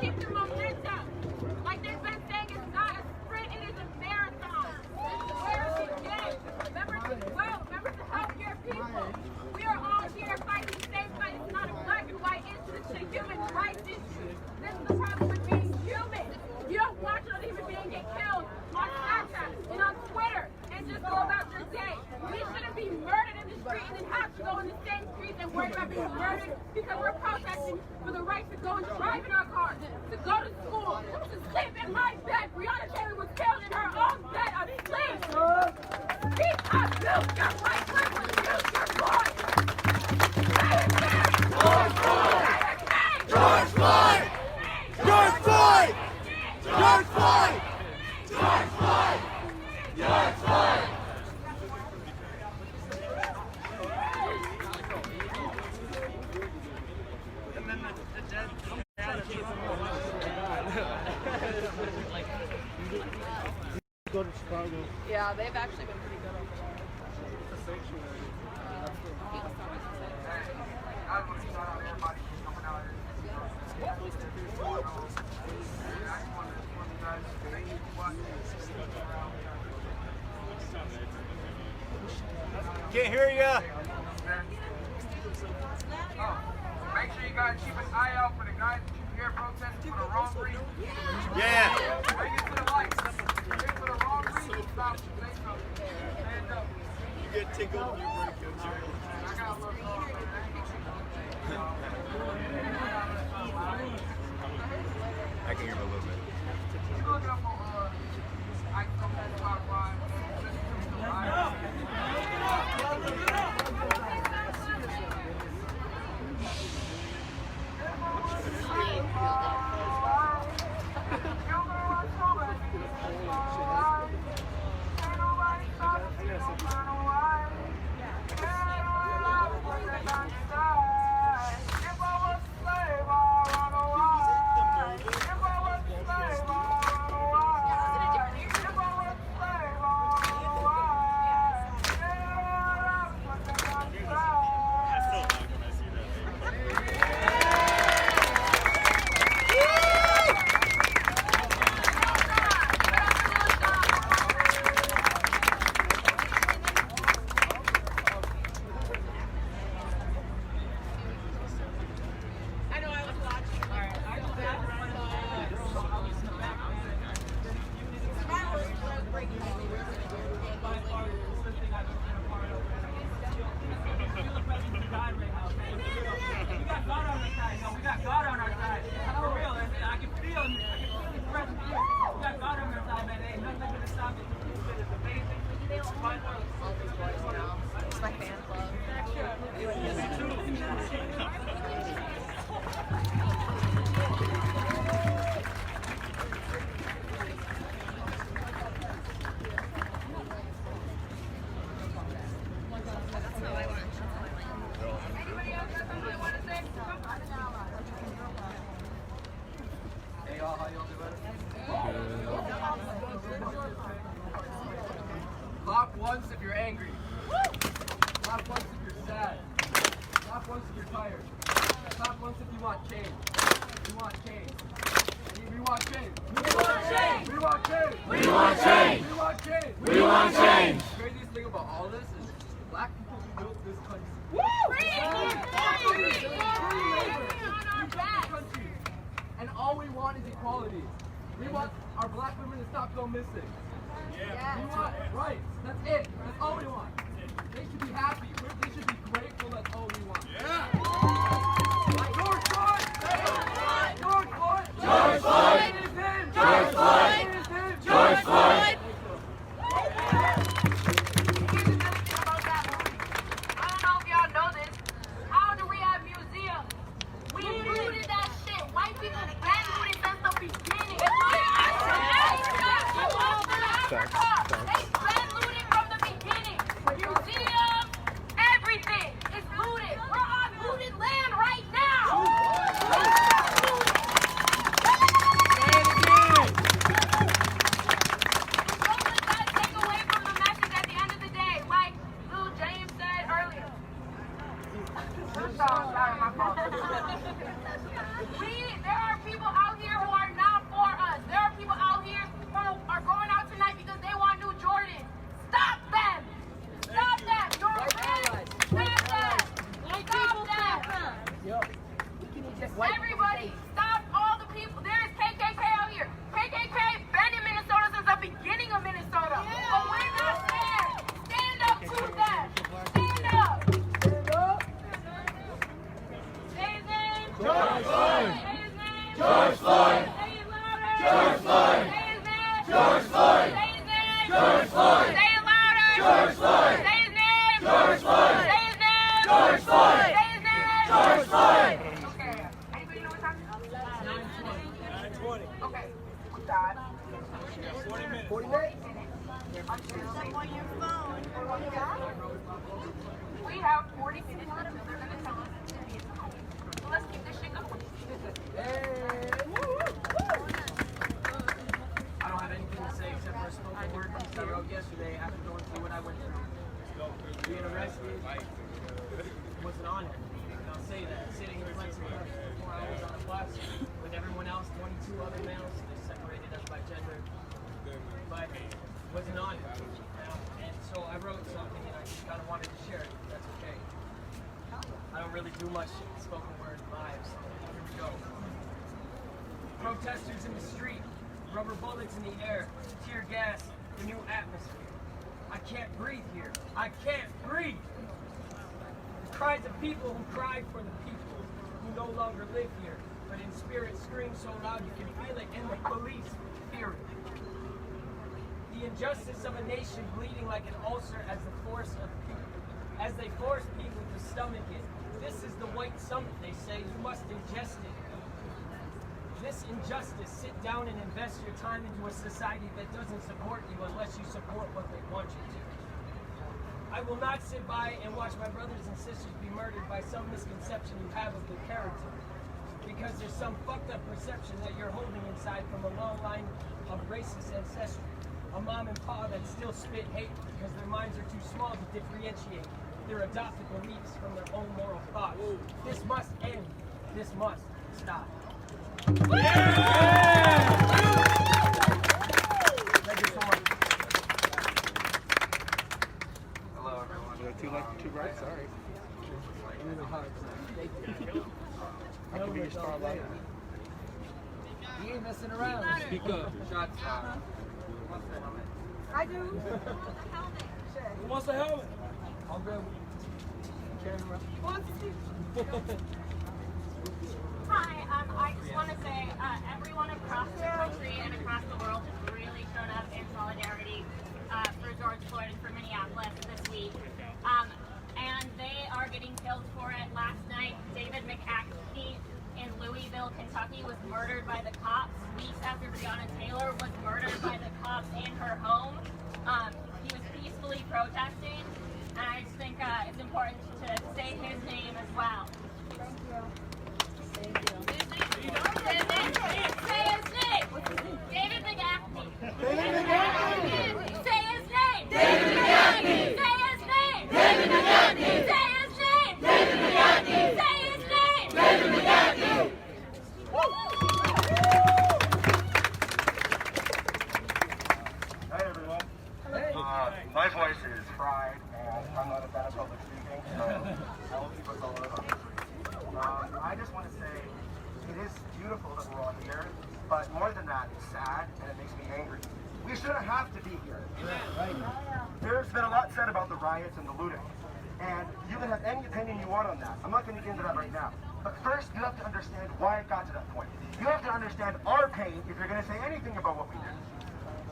keep the momentum. Like they've been saying, it's not a sprint, it is a marathon. This is where it begins. Remember to help your people. We are all here fighting the same fight. It's not a black and white issue, it's a human rights issue. This is the problem with being human. You don't watch another human being get killed on Snapchat and on Twitter and just go about your day. We shouldn't be murdered in the street and then have to go in the same streets and worry about being murdered because we're protesting for the right to go and drive in our cars, to go to school, to sleep in my bed. Breonna Taylor was killed in her own bed asleep. Keep up, build your right privilege, build your voice. George Floyd! George Floyd! George Floyd! George Floyd! George Floyd! George Floyd! Go to Chicago. Yeah, they've actually been pretty good over there. It's a sanctuary. Can't hear ya. Make sure you guys keep an eye out for the guys here protesting for the wrong reason. Yeah. Bring it to the light. Bring it for the wrong reason. Stop. Say something. Stand up. You get tickled when you break your chair. I got a little I can hear him a little bit. You look up on Spotify. It's my fan club. Hey y'all, how y'all doing? Clap once if you're angry. Clap once if you're sad. Clap once if you're tired. Clap once if you want change. We want change. We want change. We want change. We want change. We want change. We want change. We want change. The craziest thing about all this is black people who built this country. And all we want is equality. We want our black women to stop going missing. We want rights. That's it. That's all we want. They should be happy. They should be grateful. That's all we want. George Floyd! George Floyd! George Floyd! George Floyd! George Floyd! I don't know if y'all know this. How do we have museums? We looted that shit. White people been looting since the beginning. They've been looting from the beginning. Museums, everything is looted. We're on looting Everybody, stop all the people. There is KKK out here. KKK been in Minnesota since the beginning of Minnesota. But we're not scared. Stand up to them. Stand up. Stand up. Say his name. George Floyd. Say his name. George Floyd. Say it louder. George Floyd. Say his name. George Floyd. Say his name. George Floyd. Say it louder. George Floyd. Say his name. George Floyd. Say his name. George Floyd. Say his name. George Floyd. Okay. Anybody know what time it is? 9:20. Okay. What's that? 40 minutes. 40 minutes? We have 40 minutes until they're going to tell us. So let's keep this shit going. I don't have anything to say except for a spoken word piece I wrote yesterday after going through what I went through. Being arrested was an honor. And I'll say that. Sitting in Lexington for 4 hours on a bus with everyone else, 22 other males, they separated us by gender. But it was an honor. And so I wrote something and I just kind of wanted to share it. That's okay. I don't really do much spoken word live, so here we go. Protesters in the street, rubber bullets in the air, tear gas, the new atmosphere. I can't breathe here. I can't breathe. The cries of people who cried for the people who no longer live here, but in spirit scream so loud you can feel it, and the police fear it. The injustice of a nation bleeding like an ulcer as the force of people, as they force people to stomach it. This is the white summit, they say. You must ingest it. This injustice, sit down and invest your time into a society that doesn't support you unless you support what they want you to. I will not sit by and watch my brothers and sisters be murdered by some misconception you have of their character. Because there's some fucked up perception that you're holding inside from a long line of racist ancestry. A mom and pa that still spit hate because their minds are too small to differentiate their adopted beliefs from their own moral thoughts. This must end. This must stop. Thank you so much. Hello, everyone. Too light, too bright? Sorry. I can be your starlight. You ain't messing around. Speak up. Shots fired. I do. Who wants the helmet? All good. Camera. Hi, I just want to say everyone across the country and across the world has really shown up in solidarity for George Floyd and for Minneapolis this week. And they are getting killed for it. Last night, David McAfee in Louisville, Kentucky was murdered by the cops. Weeks after Breonna Taylor was murdered by the cops in her home. He was peacefully protesting. And I just think it's important to say his name as well. Thank you. Say his name. David McAfee. David McAfee. Say his name. David McAfee. Say his name. David McAfee. Say his name. David McAfee. Say his name. David McAfee. Hi everyone. My voice is fried, and I'm not a fan of public speaking, so I will keep us all in on this. I just want to say it is beautiful that we're all here, but more than that, it's sad and it makes me angry. We shouldn't have to be here. There's been a lot said about the riots and the looting, and you can have any opinion you want on that. I'm not going to get into that right now. But first, you have to understand why it got to that point. You have to understand our pain if you're going to say anything about what we did.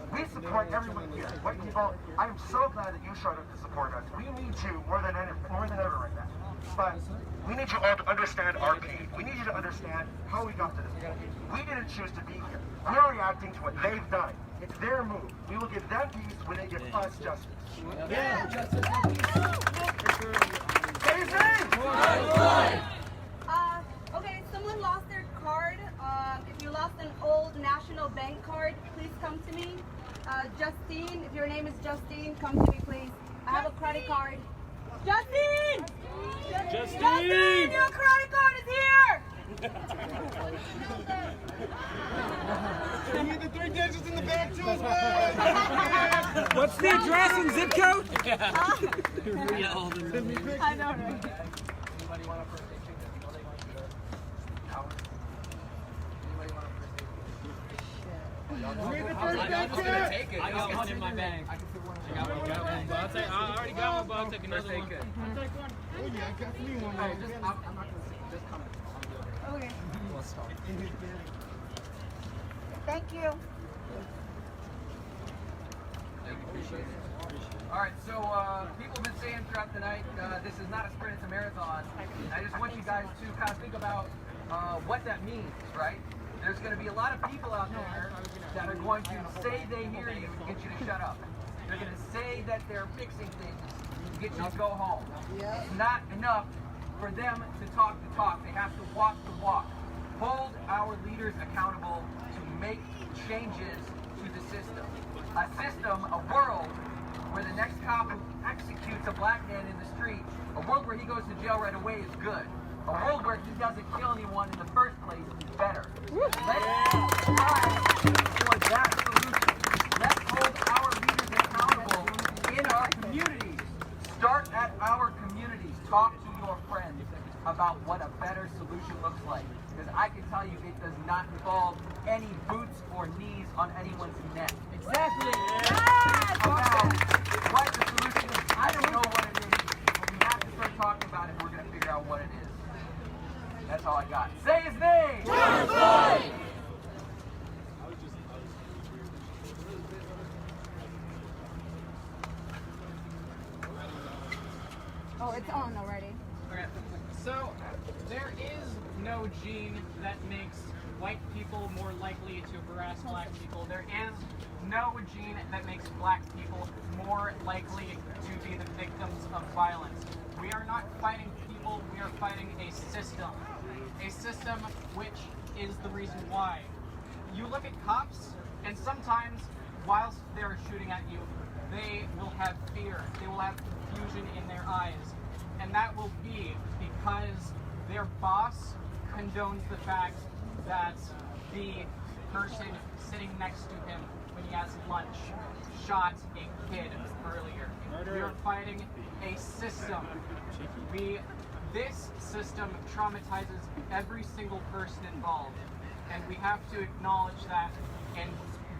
We support everyone here. White people, I am so glad that you showed up to support us. We need you more than ever right now. But we need you all to understand our pain. We need you to understand how we got to this point. We didn't choose to be here. We're reacting to what they've done. It's their move. We will give them peace when they give us justice. Yeah, justice. Say his name! Okay, someone lost their card. If you lost an old National Bank card, please come to me. Justine, if your name is Justine, come to me, please. I have a credit card. Justine! Justine, your credit card is here! You need the 3 digits in the back too as well. What's the address and zip code? I know, right? Anybody want a birthday cake that they want to do? take it. I got one in my bag. I can fit one. I got one. But I'll take, I already got one, but I'll take another one. Good. Oh yeah, I got me one. Hey, I'm not gonna say. Just come in. Okay. Let's talk. Thank you. Appreciate it. All right, so people have been saying throughout the night, this is not a sprint, it's a marathon. I just want you guys to kind of think about what that means, right? There's going to be a lot of people out there that are going to say they hear you and get you to shut up. They're going to say that they're fixing things to get you to go home. It's not enough for them to talk the talk. They have to walk the walk. Hold our leaders accountable to make changes to the system. A system, a world, where the next cop who executes a black man in the street, a world where he goes to jail right away is good. A world where he doesn't kill anyone in the first place is better. Let's strive for that solution. Let's hold our leaders accountable in our communities. Start at our communities. Talk to your friends about what a better solution looks like. Because I can tell you it does not involve any boots or knees on anyone's neck. Exactly. About what the solution is. I don't know what it is, but we have to start talking about it and we're going to figure out what it is. That's all I got. Say his name! Floyd! Oh, it's on already. Okay. So, there is no gene that makes white people more likely to harass black people. There is no gene that makes black people more likely to be the victims of violence. We are not fighting people, we are fighting a system. A system which is the reason why. You look at cops, and sometimes, whilst they're shooting at you, they will have fear, they will have confusion in their eyes. And that will be because their boss condones the fact that the person sitting next to him when he has lunch shot a kid earlier. We are fighting a system. This system traumatizes every single person involved, and we have to acknowledge that and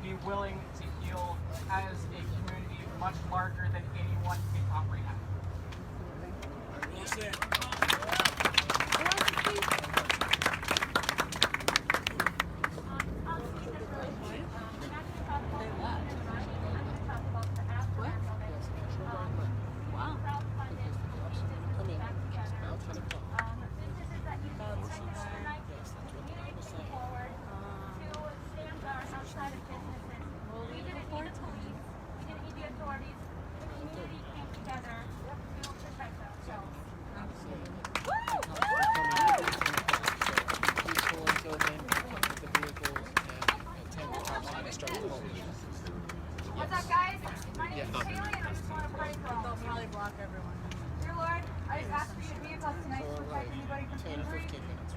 be willing to heal as a community much larger than anyone can comprehend. What's up, guys? My name is Haley, and I just want to pray for all. They'll probably block everyone. Dear Lord, I just ask for you to be with us tonight to protect anybody from injury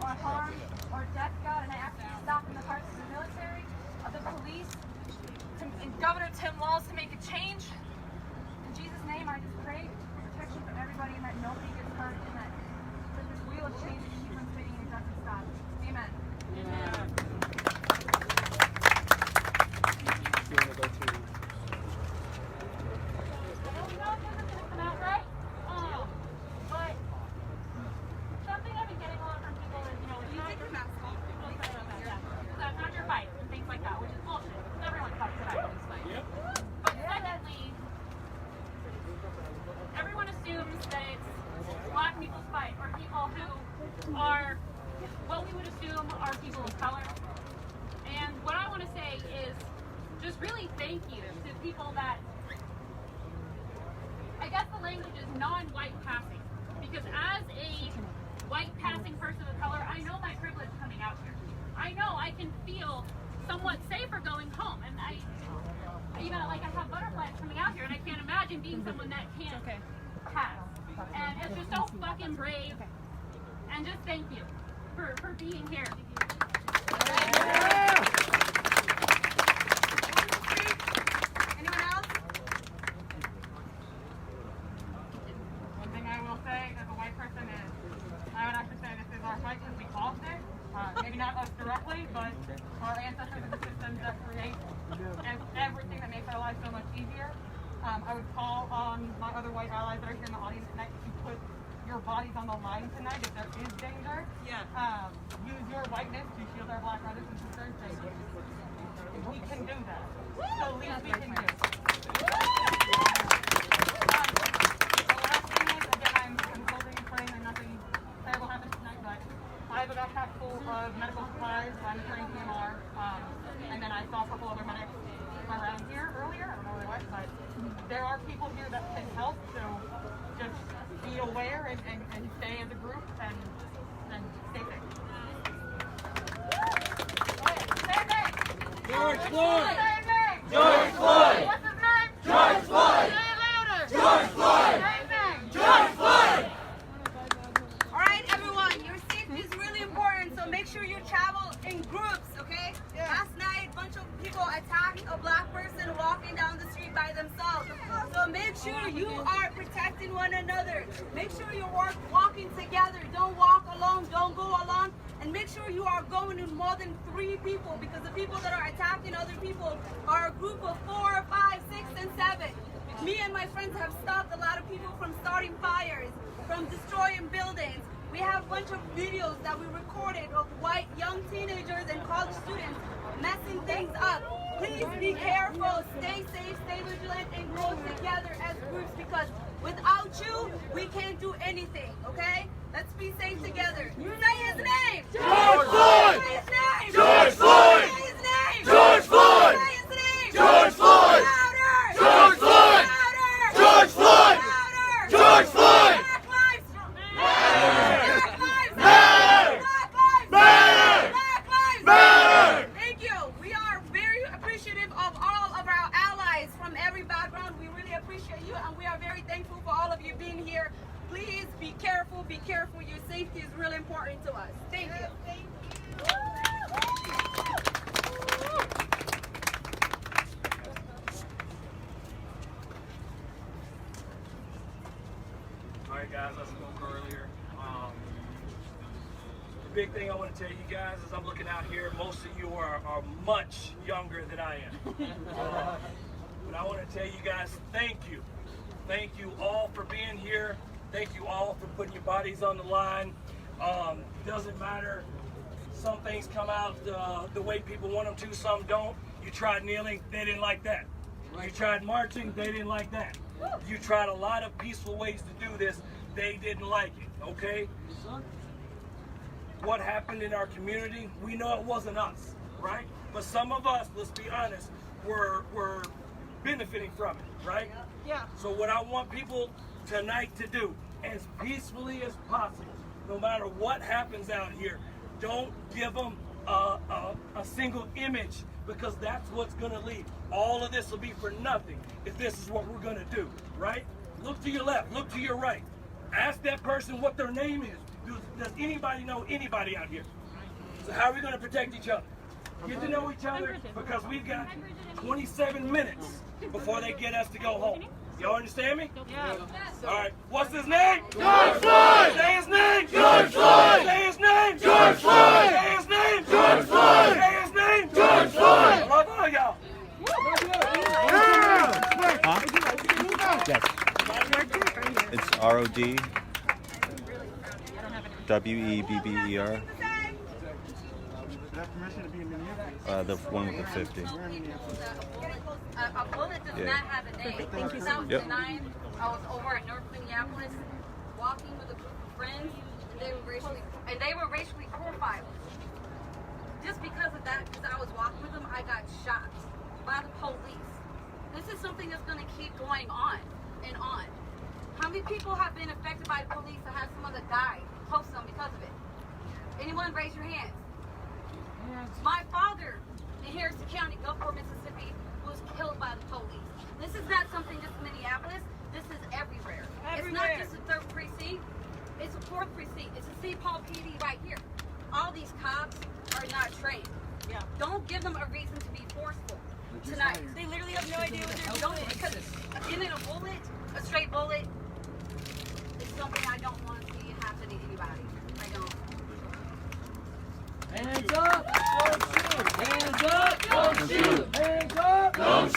or harm or death, God, and I ask you to stop in the hearts of the military, of the police, and Governor Tim Walz to make a change. In Jesus' name, I just pray protection for everybody and that nobody gets hurt and that this wheel of change that keeps on spinning and it doesn't stop. Amen. Amen. Are what we would assume are people of color. And what I want to say is just really thank you to people that, I guess the language is non-white passing. Because as a white passing person of color, I know my privilege coming out here. I know I can feel somewhat safer going home. And I have butterflies coming out here and I can't imagine being someone that can't pass. And it's just so fucking brave. And just thank you for being here. Anyone else? One thing I will say as a white person is, I would actually say this is our fight because we caused it. Maybe not not us directly, but our ancestors and the systems that create everything that makes our lives so much easier. I would call on my other white allies that are here in the audience tonight to put your bodies on the line tonight if there is danger. Use your whiteness to shield our black brothers and sisters. We can do that. So least we can do. The last thing is, again, I'm holding and praying that nothing terrible happens tonight, but I have a backpack full of medical supplies. I'm a trained EMR, and then I saw a couple other medics around here earlier. I don't know where they went, but there are people here that can help, so just be aware and stay as a group and stay safe. Say his name! George Floyd! Say his name! George Floyd! What's his name? George Floyd! Say it louder! George Floyd! Say his name! George Floyd! All right, everyone, your safety is really important, so make sure you travel in groups, okay? Last night, a bunch of people attacked a black person walking down the street by themselves. So make sure you are protecting one another. Make sure you're walking together. Don't walk alone. Don't go alone. And make sure you are going with more than 3 people, because the people that are attacking other people are a group of 4, 5, 6, and 7. Me and my friends have stopped a lot of people from starting fires, from destroying buildings. We have a bunch of videos that we recorded of white young teenagers and college students messing things up. Please be careful, stay safe, stay vigilant, and grow together as groups, because without you, we can't do anything, okay? Let's be safe together. Say his name! George Floyd! Say his name! George Floyd! Say his name! George Floyd! Say his name! George Floyd! Louder! George Floyd! Louder! George Floyd! Louder! George Floyd! Black lives matter! Black lives Matter! Black lives Matter! Black lives Matter! Thank you. We are very appreciative of all of our allies from every background. We really appreciate you, and we are very thankful for all of you being here. Please be careful, be careful. Your safety is really important to us. Thank you. Alright guys, I spoke earlier. The big thing I want to tell you guys is I'm looking out here, most of you are much younger than I am. But I want to tell you guys, thank you. Thank you all for being here. Thank you all for putting your bodies on the line. Doesn't matter. Some things come out the way people want them to, some don't. You tried kneeling, they didn't like that. You tried marching, they didn't like that. You tried a lot of peaceful ways to do this, they didn't like it, okay? What happened in our community, we know it wasn't us, right? But some of us, let's be honest, were benefiting from it, right? Yeah. So what I want people tonight to do, as peacefully as possible, no matter what happens out here, don't give them a single image, because that's what's going to lead. All of this will be for nothing if this is what we're going to do, right? Look to your left, look to your right. Ask that person what their name is. Does anybody know anybody out here? So how are we going to protect each other? Get to know each other, because we've got 27 minutes before they get us to go home. Y'all understand me? Yeah. All right. What's his name? George Floyd! Say his name! George Floyd! Say his name! George Floyd! Say his name! George Floyd! Say his name! George Floyd! I love all y'all. Yes. It's ROD WEBBER. The one with the 50. A bullet does Yeah. not have a name. Thank you. 2009, I was over at North Minneapolis walking with a group of friends, and they were racially profiled. Just because of that, because I was walking with them, I got shot by the police. This is something that's going to keep going on and on. How many people have been affected by the police that have someone that died close to them because of it? Anyone raise your hands? My father in Harrison County, Gulfport, Mississippi, was killed by the police. This is not something just in Minneapolis. This is everywhere. It's not just a 3rd precinct. It's a 4th precinct. It's a St. Paul PD right here. All these cops are not trained. Yeah. Don't give them a reason to be forceful tonight. They literally have no idea what they're doing, because giving a bullet, a straight bullet, is something I don't want to see happen to anybody. I don't. Hands up!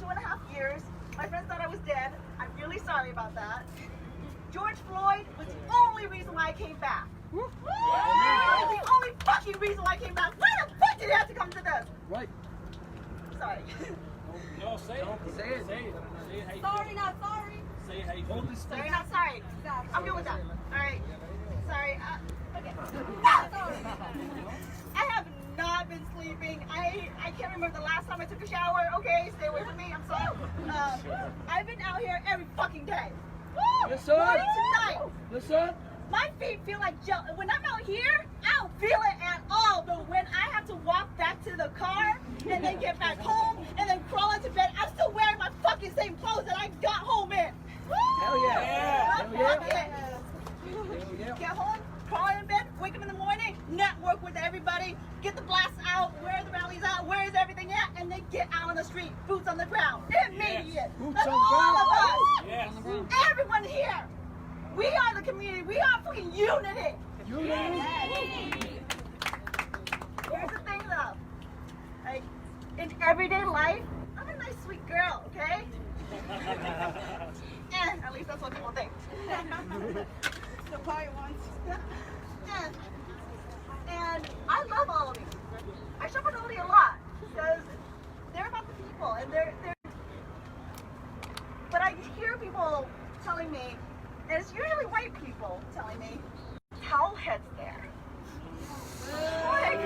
2.5 years. My friends thought I was dead. I'm really sorry about that. George Floyd was the only reason why I came back. That was the only fucking reason why I came back. Why the fuck did it have to come to this? Right. Sorry. No, say it. Say it. Say it. Say it how you Sorry, feel. not sorry. Say it how you feel. Sorry, not sorry. I'm good with that. All right. Sorry. Okay. I have not been sleeping. I can't remember the last time I took a shower. Okay, stay away from me. I'm sorry. I've been out here every fucking day. Listen. Morning to night. Listen. My feet feel like gel. When I'm out here, I don't feel it at all. But when I have to walk back to the car and then get back home and then crawl into bed, I'm still wearing my fucking same clothes that I got home in. Hell yeah. Hell yeah. Get home, crawl in bed, wake up in the morning, network with everybody, get the blasts out, where the rallies at, where is everything at, and then get out on the street, boots on the ground. Immediate. That's all of us. Yes. Everyone here. We are the community. We are fucking unity. Unity. Here's the thing though. Like, in everyday life, I'm a nice, sweet girl, okay? And at least that's what people think. The party wants. And I love all of you. I shop at Oldie a lot because they're about the people and they're but I hear people telling me, and it's usually white people telling me, towel heads there. Like,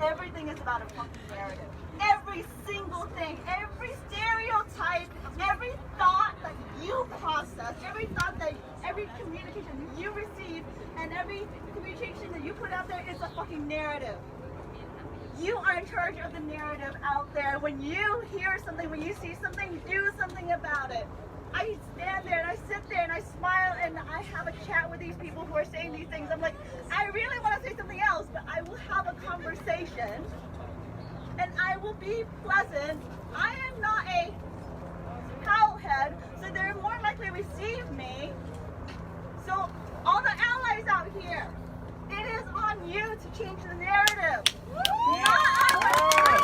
everything is about a fucking narrative. Every single thing, every stereotype, every thought that you process, every thought that, every communication that you receive, and every communication that you put out there is a fucking narrative. You are in charge of the narrative out there. When you hear something, when you see something, do something about it. I stand there and I sit there and I smile and I have a chat with these people who are saying these things. I'm like, I really want to say something else, but I will have a conversation and I will be pleasant. I am not a cowhead, so they're more likely to receive me. So all the allies out here, it is on you to change the narrative. Not on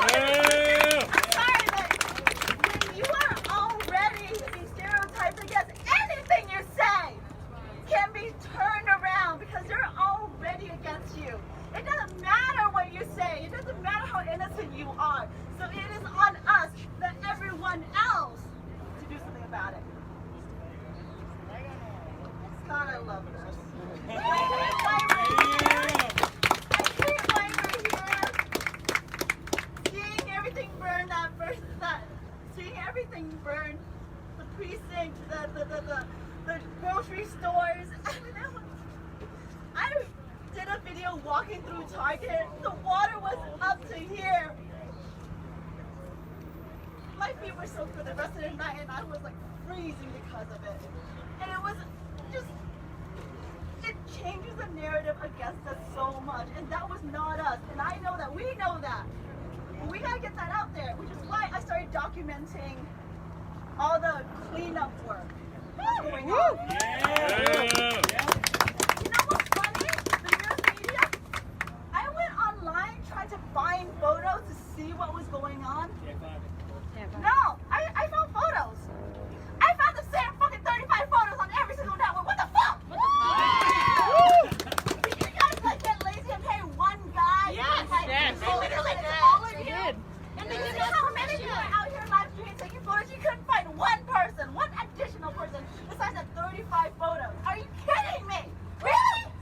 the I'm sorry, but when you are already being stereotyped against anything you say can be turned around because they're already against you. It doesn't matter what you say. It doesn't matter how innocent you are. So it is on us, not everyone else, to do something about it. God, I love this. Seeing everything burn, seeing everything burn, the precinct, the grocery stores. I did a video walking through Target. The water was up to here. My feet were soaked for the rest of the night and I was like freezing because of it. And it was just, it changes the narrative against us so much. And that was not us. And I know that. We know that. But we gotta get that out there, which is why I started documenting all the cleanup work that's going on. You know what's funny? The news media? I went online trying to find photos to see what was going on. No, I found photos. I found the same fucking 35 photos on every single network. What the fuck? Did you guys like get lazy and pay one guy? Yes, Like, yes. literally all of you. And then you know how many people are out here live streaming taking photos? You couldn't find one person, one additional person besides that 35 photos. Are you kidding me? Really?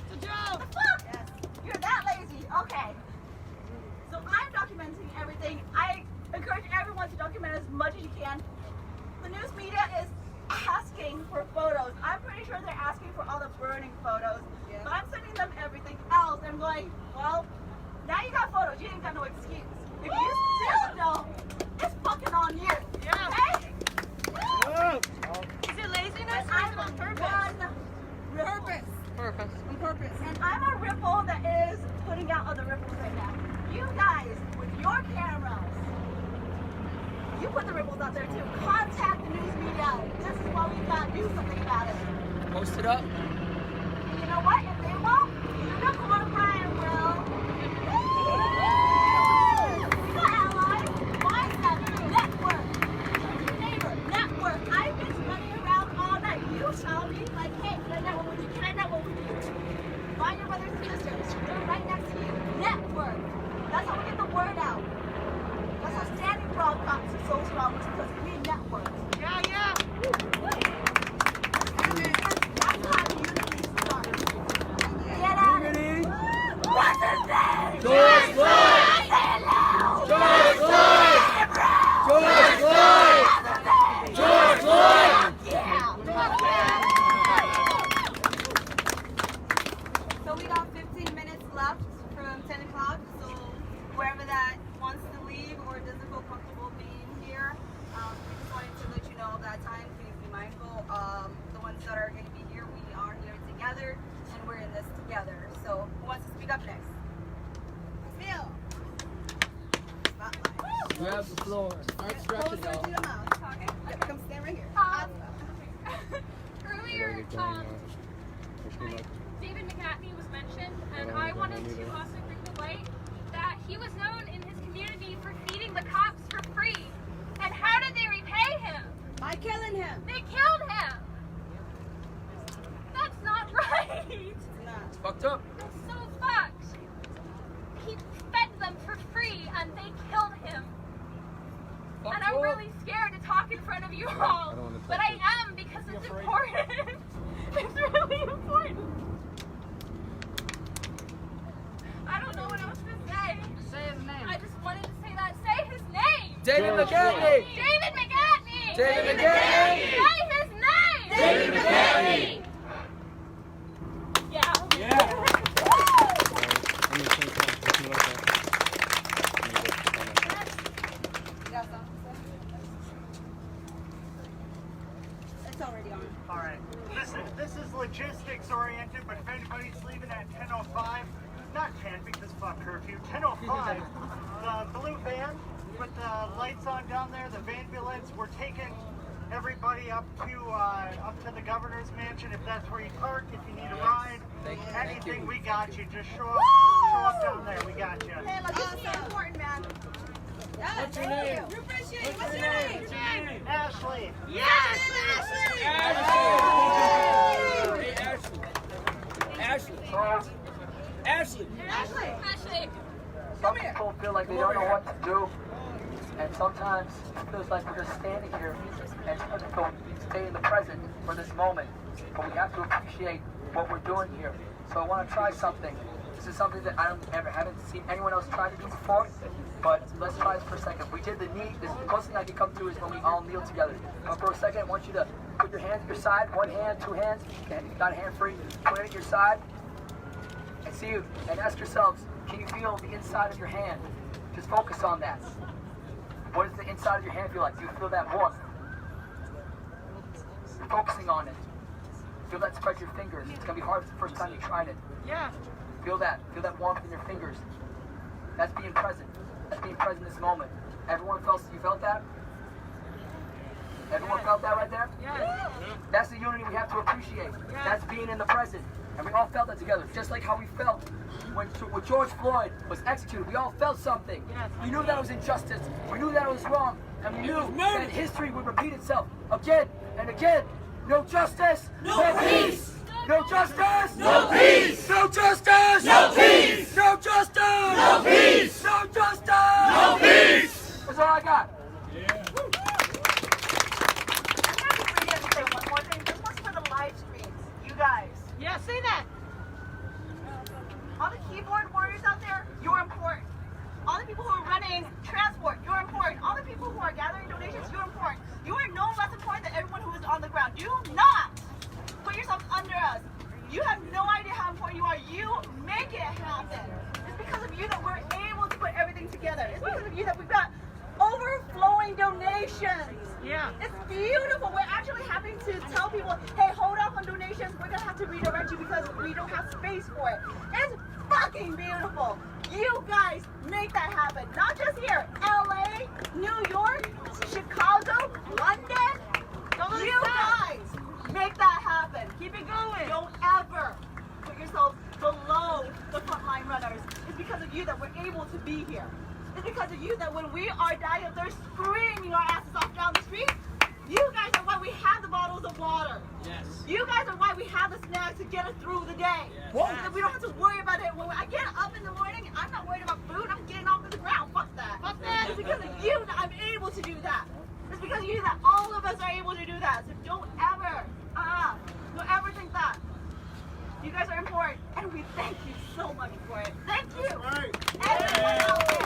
Good job. The fuck? Yes. You're that lazy. Okay. So I'm documenting everything. I encourage everyone to document as much as you can. The news media is asking for photos. I'm pretty sure they're asking for all the burning photos. Yeah. But I'm sending them everything else. I'm going, well, now you got photos. You ain't got no excuse. If you still don't, it's fucking on you. Yeah. Okay? Is it laziness or I'm is it on purpose? Purpose. On purpose. And I'm a ripple that is putting out other ripples right now. You guys, with your cameras, you put the ripples out there too. Contact the news media. This is what we got. Do something about it. Post it up. You know what? If they won't, the corporate will Grab the floor. Start stretching, y'all. Come stand right here. Earlier, David McCatney was mentioned, and I wanted to also bring to light that he was known in his community for feeding the cops for free. And how did they repay him? By killing him. They killed him. That's not right. It's fucked up. That's so fucked. He fed them for free, and they killed him. And I'm really scared to talk in front of you all, but I am because it's important. It's really important. I don't know what else to say. Say his name. I just wanted to say that. Say his name. David McCatney. David McCatney. David McCatney. Say his name. David McCatney. Yeah. Yeah. It's already on. All right. This is logistics oriented, but if anybody's leaving at 10:05, not 10 because fuck curfew, 10:05, the blue van with the lights on down there, the ambulance, we're taking everybody up to the governor's mansion if that's where you park, if you need a ride, anything, we got you. Just show up down there, we got you. Hey, look, this is important, man. What's your name? We appreciate it. What's your name? Ashley. Yes! Ashley. Ashley. Ashley. Some people feel like they don't know what to do, and sometimes it feels like we're just standing here and trying to stay in the present for this moment. But we have to appreciate what we're doing here. So I want to try something. This is something that I haven't seen anyone else try to do before, but let's try this for a second. We did the knee. The closest thing I can come to is when we all kneel together. Now for a second, I want you to put your hands at your side, one hand, two hands. You got a hand free. Put it at your side. And see you, and ask yourselves, can you feel the inside of your hand? Just focus on that. What does the inside of your hand feel like? Do you feel that warmth? You're focusing on it. Feel that spread your fingers. It's gonna be hard the first time you tried it. Yeah. Feel that warmth in your fingers. That's being present. That's being present in this moment. Everyone you felt that? Everyone felt that right there? Yeah. That's the unity we have to appreciate. That's being in the present. And we all felt that together, just like how we felt when George Floyd was executed. We all felt something. We knew that was injustice. We knew that it was wrong. And we knew that history would repeat itself again and again. No justice, no peace. No justice, No peace. No justice, No peace. No justice, No peace. No justice, No peace. That's all I got. One more thing. This one's for the live streams. You guys. Yeah, say that. All the keyboard warriors out there, you're important. All the people who are running transport, you're important. All the people who are gathering donations, you're important. You are no less important than everyone who is on the ground. Do not put yourself under us. You have no idea how important you are. You make it happen. It's because of you that we're able to put everything together. It's because of you that we've got overflowing donations. Yeah. It's beautiful. We're actually having to tell people, hey, hold off on donations. We're going to have to redirect you because we don't have space for it. It's fucking beautiful. You guys make that happen. Not just here. LA, New York, Chicago, London. You guys make that happen. Keep it going. Don't ever put yourselves below the frontline runners. It's because of you that we're able to be here. It's because of you that when we are dying of thirst, screaming our asses off down the street, you guys are why we have the bottles of water. Yes. You guys are why we have the snacks to get us through the day. Yes. So that we don't have to worry about it. When I get up in the morning, I'm not worried about food. I'm getting off of the ground. Fuck that. Fuck that. It's because of you that I'm able to do that. It's because of you that all of us are able to do that. So don't ever think that. You guys are important, and we thank you so much for it. Thank you. Everyone out there.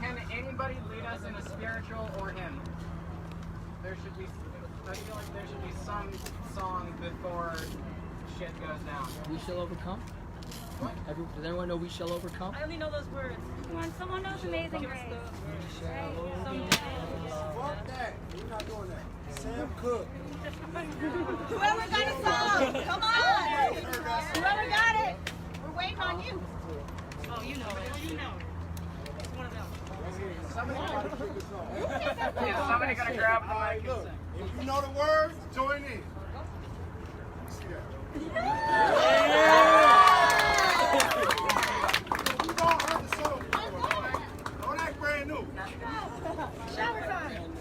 Can anybody lead us in a spiritual or hymn? I feel like there should be some song before shit goes down. We shall overcome? Does everyone know we shall overcome? I only know those words. Come on, someone knows That's Amazing Grace. Fuck that. We're not doing that. Sam Cooke. Whoever got a song, come on. Whoever got it, we're waiting on you. Oh, you know it. You know it. It's one of them. Somebody got to pick a song. Is somebody gonna grab the All right, mic? look. If you know the words, join in. Let me see that. You've all heard the song before. Don't act brand new. Shower time.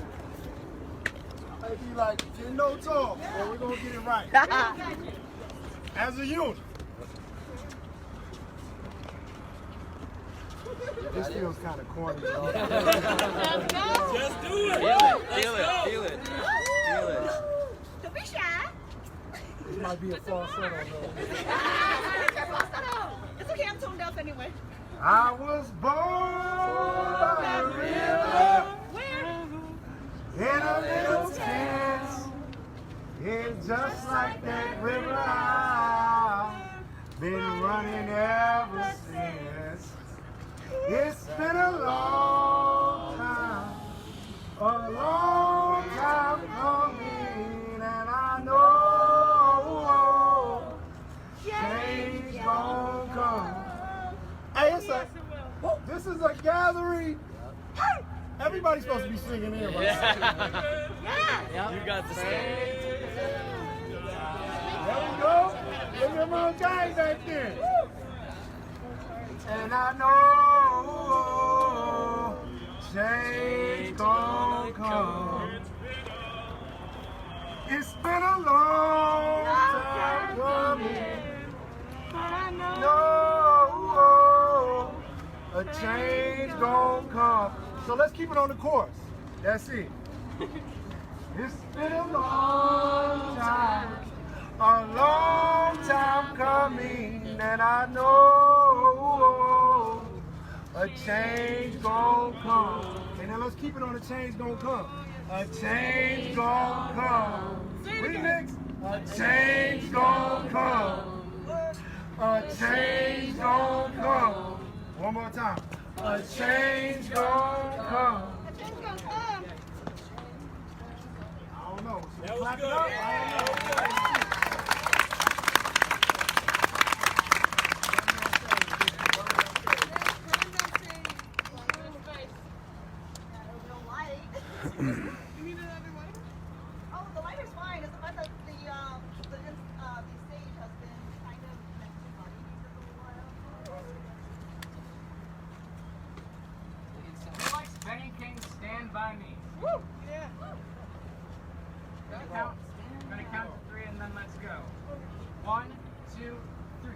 If you like, you know talk, or we're going to get it right. As a unit. This feels kind of corny, though. Just do it. Feel it. Don't be shy. This might be a falsetto, though. It's okay, I'm toned up anyway. I was born by the river in a little tent. It's just like that river I've been running ever since. It's been a long time coming, and I know change gon' come. Hey, this is a gathering. Everybody's supposed to be singing in, right? You got the stage. There we go. Look at my guys back there. And I know change gon' come. It's been a long time coming. I know a change gon' come. So let's keep it on the chorus. That's it. It's been a long time coming, and I know a change gon' come. And then let's keep it on the change gon' come. A change gon' come. Remix. A change gon' come. A change gon' come. One more time. A change gon' come. I don't know. Should we clap it up? I don't know. Oh, the lighter's fine. It's the fact that the stage has been kind of messy for a while. Who likes Benny King's Stand By Me? Woo! Yeah. I'm gonna count to 3 and then let's go. 1, 2, 3.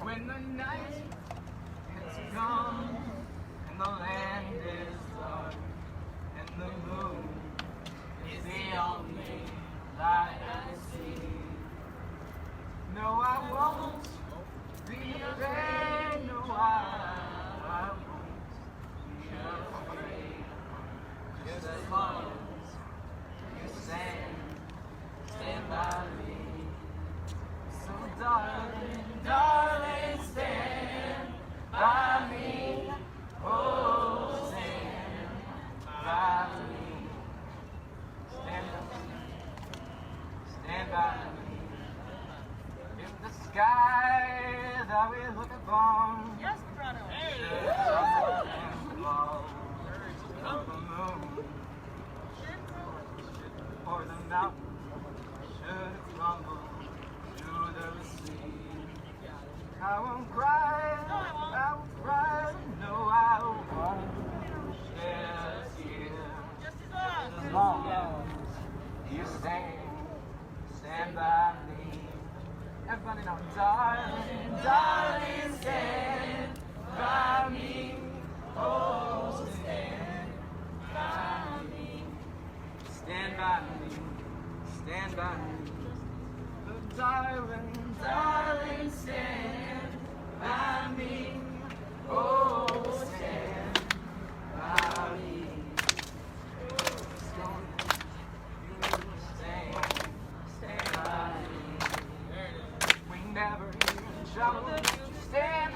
When the night has come and the land is dark and the moon is the only light I see. No, I won't be afraid. No, I won't be afraid. Just as long as you stand by me. So darling, darling, stand by me. Oh, stand by me. Stand by me. If the sky that we look upon should tumble and fall, or the moon or the mountain should crumble to the sea, I won't cry, I won't cry, no, I won't shed a tear. Just as long as you stand by me. Everybody now, darling, darling, stand by me. Oh, stand by me. Stand by me. Stand by me. Darling, darling, stand by me. Oh, stand by me. Stand by me. We never even trouble. Stand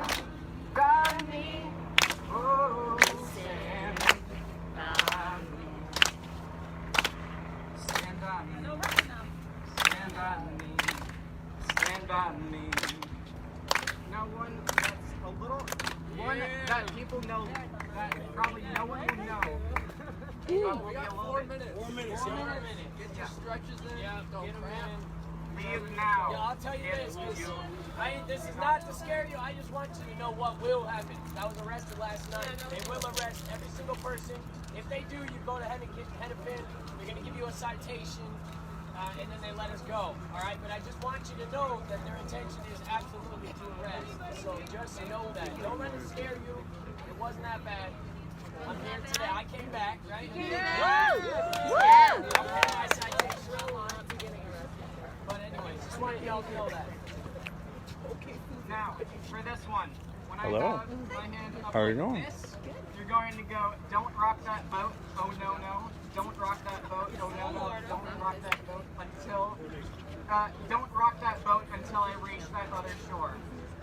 by me. Oh, stand We got 4 minutes. 4 minutes, Four yeah. minutes. Get your stretches in. Yeah, Don't get 'em cramp. Leave now. Yeah, I'll tell you this, because this is not to scare you. I just want you to know what will happen. I was arrested last night. They will arrest every single person. If they do, you go to Hennepin. They're going to give you a citation, and then they let us go. All right? But I just want you to know that their intention is absolutely to arrest. So just know that. Don't let it scare you. It wasn't that bad. I'm here today. I came back, right? Yeah. Okay, my citation online. But anyways, just wanted y'all to know that. Now, for this one, when Hello. I have my hand up How are you like doing? this, you're going to go, don't rock that boat, oh no no, don't rock that boat, oh no no, don't rock that boat until, don't rock that boat until I reach that other shore.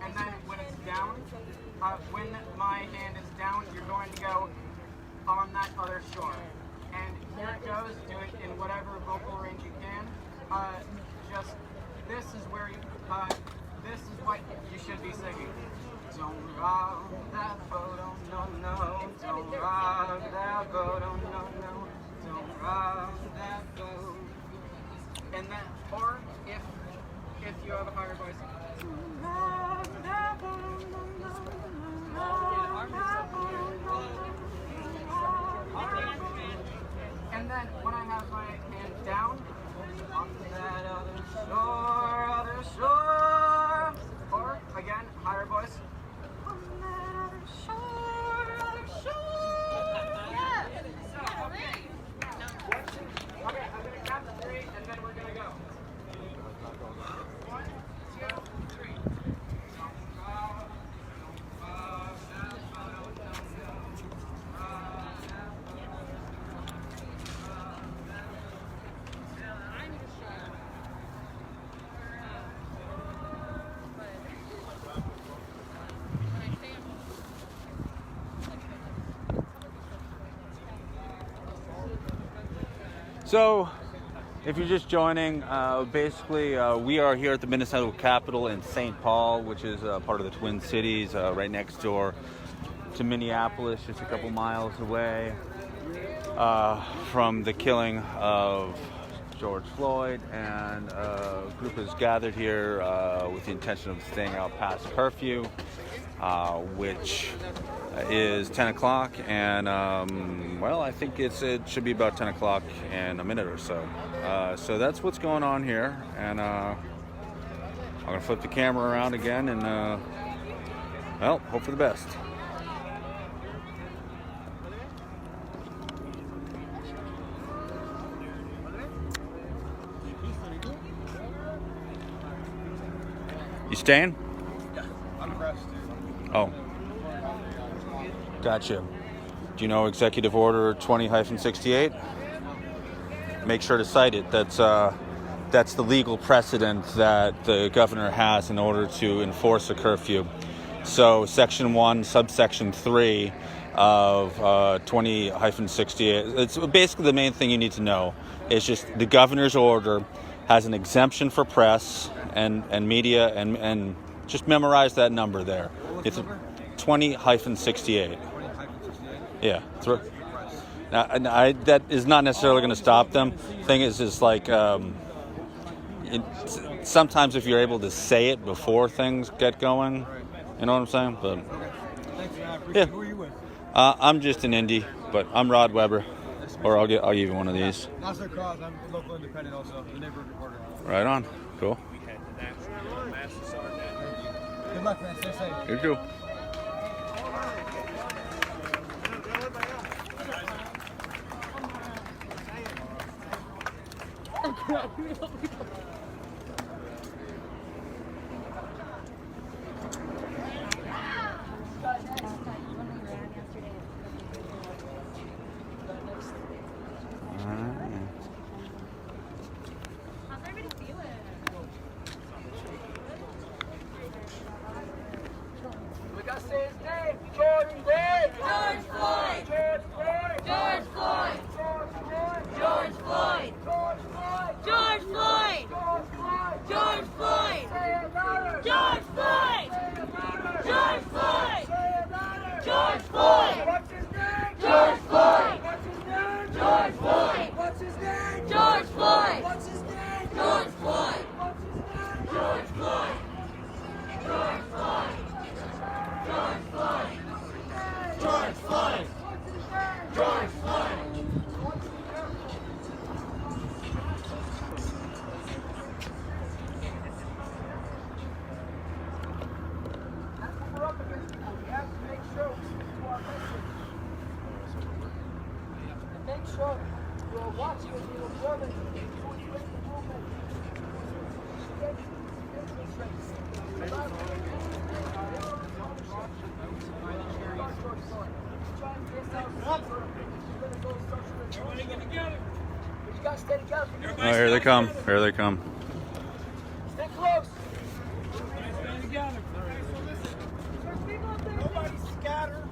And then when it's down, when my hand is down, you're going to go on that other shore. And here it goes, do it in whatever vocal range you can. Just, this is where you, this is what you should be singing. Don't rock that boat, oh no no. Don't rock that boat, oh no no. Don't rock that boat. And then, or if you have a higher voice, don't rock that boat, oh no no. And then when I have my hand down, on that other shore, or again, higher voice. On that other shore. Yeah. Okay, I'm gonna count to 3, and then we're gonna go. 1, 2, 3. So, if you're just joining, basically we are here at the Minnesota Capitol in St. Paul, which is part of the Twin Cities, right next door to Minneapolis, just a couple miles away from the killing of George Floyd. And a group has gathered here with the intention of staying out past curfew, which is 10 o'clock, and well, I think it should be about 10 o'clock in a minute or so. So that's what's going on here, and I'm gonna flip the camera around again and well, hope for the best. You staying? Oh. Gotcha. Do you know Executive Order 20-68? Make sure to cite it. That's the legal precedent that the governor has in order to enforce a curfew. So Section 1, subsection 3 of 20-68. It's basically the main thing you need to know. It's just the governor's order has an exemption for press and media, and just memorize that number there. It's 20-68. Yeah. Now, that is not necessarily going to stop them. Thing is like sometimes if you're able to say it before things get going, you know what I'm saying? But yeah, I'm just an indie, but I'm Rod Weber, or I'll give you one of these. Nasser Cross, I'm a local independent also, the neighborhood reporter. Right on. Cool. Good luck, man. Stay safe. You too. We gotta say his name. George Floyd. George Floyd. George Floyd. George Floyd. George Floyd. George Floyd. George Floyd. sure you are watching and you're observing to influence the movement. Everybody get together. You guys stay together. Oh, here they come. Here they come. Stay close. Stay together. Nobody scatter.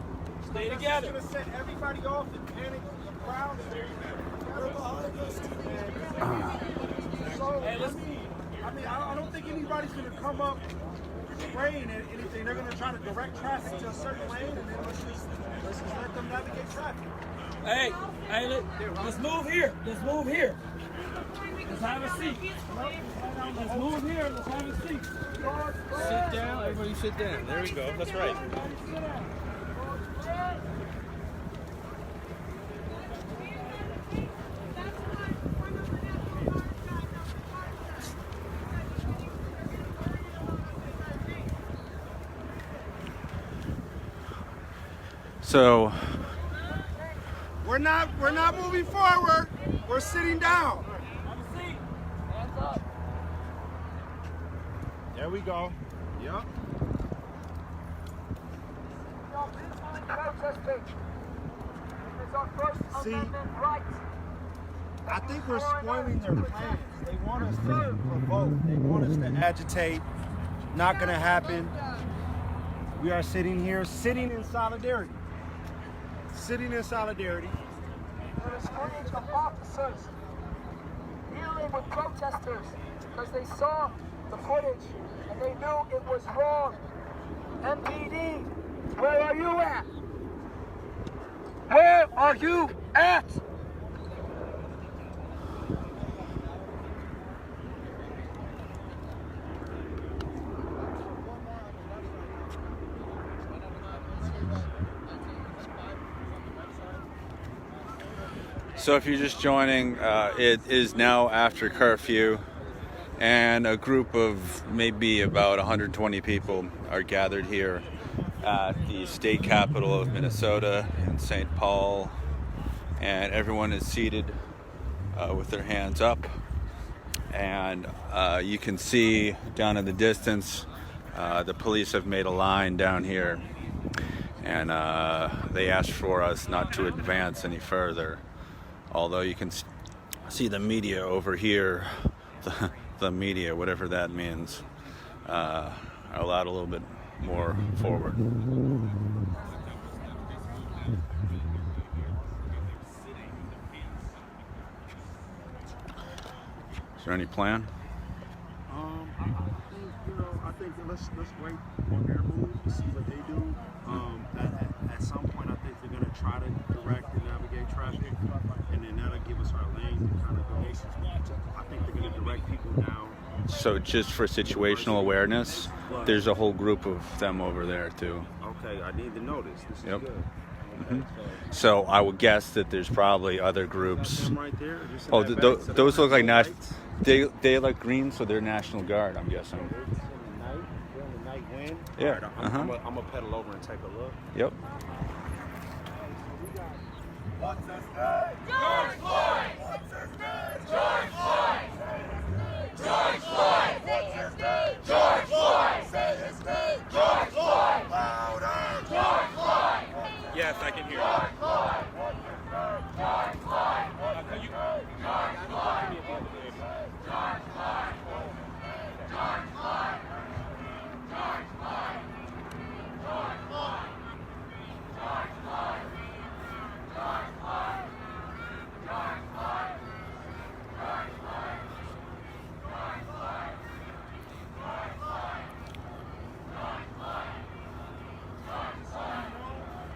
Stay together. It's gonna set everybody off and panic the crowd. Hey, let's I mean, I don't think anybody's gonna come up spraying it, anything. They're gonna try to direct traffic to a certain lane, and then let's just let them navigate traffic. Hey, let's move here. Let's move here. Let's have a seat. Let's move here. Let's have a seat. Sit down. Everybody sit down. There we go. That's right. So We're not moving forward. We're sitting down. Have a seat. Hands up. There we go. Yep. Protesting. It's our First See, Amendment right. I think we're spoiling their plans. They want us to provoke. They want us to agitate. Not gonna happen. We are sitting here, sitting in solidarity. Sitting in solidarity. There is footage of officers dealing with protesters because they saw the footage and they knew it was wrong. MPD, where are you at? Where are you at? So if you're just joining, it is now after curfew, and a group of maybe about 120 people are gathered here at the state capitol of Minnesota in St. Paul, and everyone is seated with their hands up, and you can see down in the distance the police have made a line down here, and they asked for us not to advance any further. Although you can see the media over here, the media, whatever that means, are allowed a little bit more forward. Is there any plan? I think let's wait on their move, see what they do. At some point, I think they're going to try to direct and navigate traffic, and then that'll give us our lane to kind of go. I think they're going to direct people down. So just for situational awareness, there's a whole group of them over there too. Okay, I need to know this. This is Yep. good. Mm-hmm. So I would guess that there's probably other groups. Them right there, just in Oh, that back, so those look like lights. they look green, so they're National Guard, I'm guessing. During the night wind. Yeah. All right, I'm gonna pedal over and take a look. Yep. What's his name? George Floyd! What's his name? George Floyd! George Floyd! What's his name? George Floyd! Say his name! George Floyd! Louder! George Floyd! Yes, I can hear you. George Floyd! What's his name? George Floyd! What's his name? George Floyd! George Floyd! George Floyd! George Floyd! George Floyd! George Floyd! George Floyd! George Floyd! George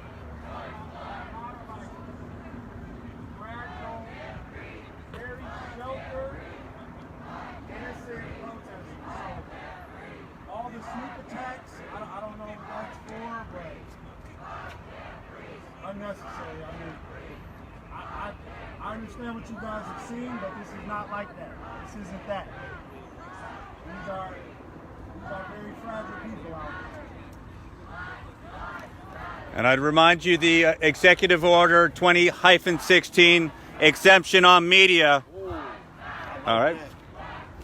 Floyd! George Floyd! George Floyd! George Floyd! George Floyd! George Floyd! George Floyd! Fragile, very sheltered, innocent protesters. So all the sneak attacks, I don't know what that's for, but unnecessary. I mean, I understand what you guys have seen, but this is not like that. This isn't that. These are very fragile people out there. And I'd remind you the Executive Order 20-16 exemption on media. All right.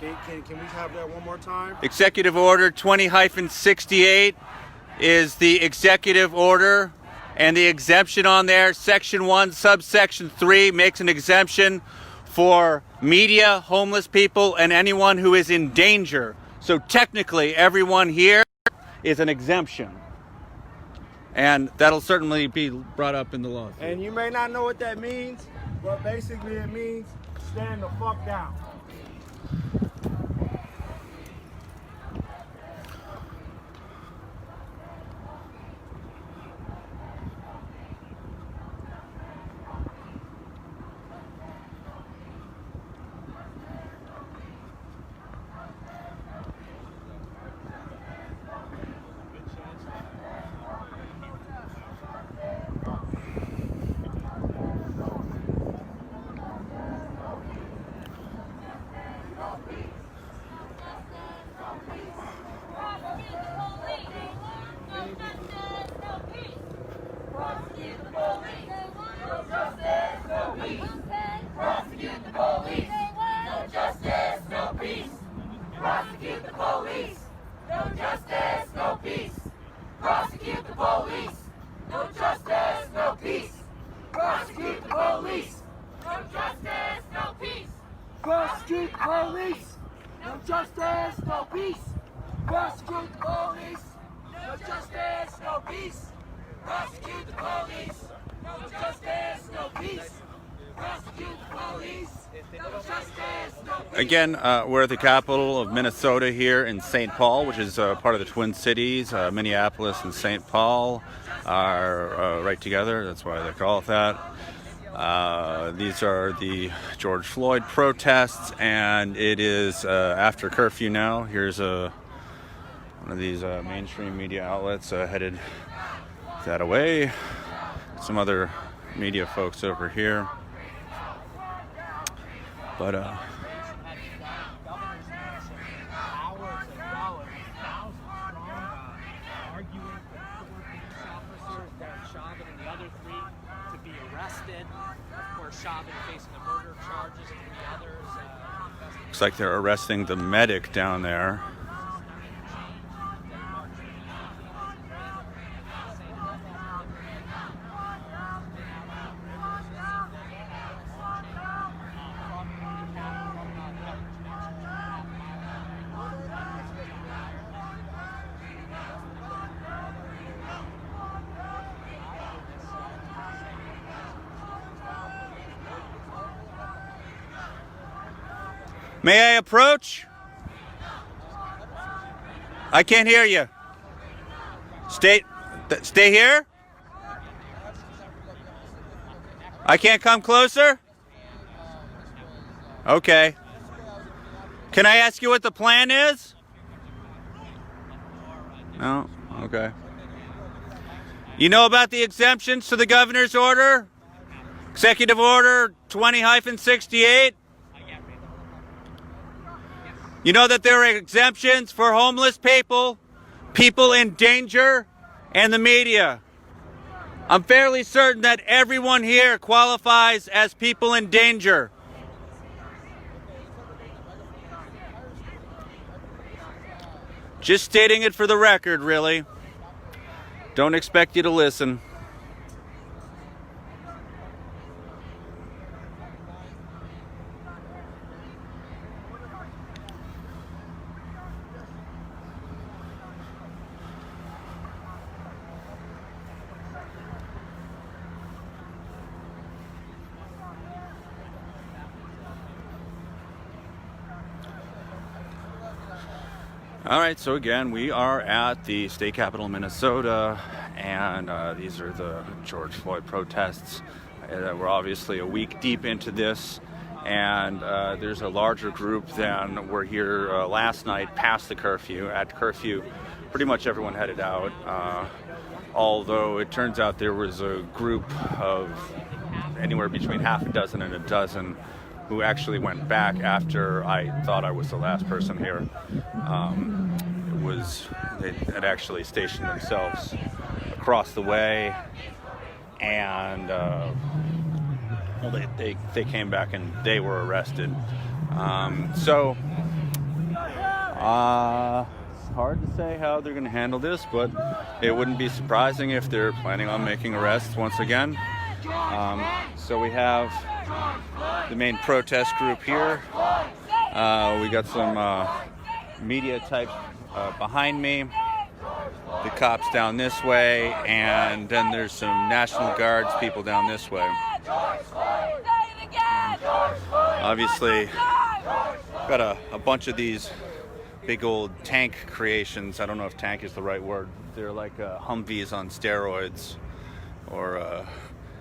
Can we have that one more time? Executive Order 20-68 is the executive order, and the exemption on there, Section 1, Subsection 3, makes an exemption for media, homeless people, and anyone who is in danger. So technically, everyone here is an exemption. And that'll certainly be brought up in the law. And you may not know what that means, but basically it means stand the fuck down. Prosecute the police. No justice, no peace. Prosecute the police. No justice, no peace. Prosecute the police. No justice, no peace. Prosecute the police. No justice, no peace. Prosecute the police. No justice, no peace. Prosecute the police. No justice, no peace. Prosecute the police. No justice, no peace. Again, we're at the capital of Minnesota here in St. Paul, which is part of the Twin Cities. Minneapolis and St. Paul are right together. That's why they call it that. These are the George Floyd protests, and it is after curfew now. Here's one of these mainstream media outlets headed that away. Some other media folks over here. But looks like they're arresting the medic down there. May I approach? I can't hear you. Stay here? I can't come closer? Okay. Can I ask you what the plan is? No? Okay. You know about the exemptions to the governor's order? Executive Order 20-68? You know that there are exemptions for homeless people, people in danger, and the media. I'm fairly certain that everyone here qualifies as people in danger. Just stating it for the record, really. Don't expect you to listen. All right, so again, we are at the state capitol of Minnesota, and these are the George Floyd protests. We're obviously a week deep into this, and there's a larger group than were here last night past the curfew. At curfew, pretty much everyone headed out, although it turns out there was a group of anywhere between half a dozen and a dozen who actually went back after I thought I was the last person here. They had actually stationed themselves across the way, and Well, they came back and they were arrested. So it's hard to say how they're going to handle this, but it wouldn't be surprising if they're planning on making arrests once again. So we have the main protest group here. We got some media types behind me, the cops down this way, and then there's some National Guards people down this way. Obviously, got a bunch of these big old tank creations. I don't know if tank is the right word. They're like Humvees on steroids, or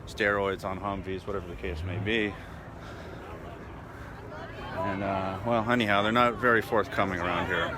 steroids on Humvees, whatever the case may be. And, well, anyhow, they're not very forthcoming around here.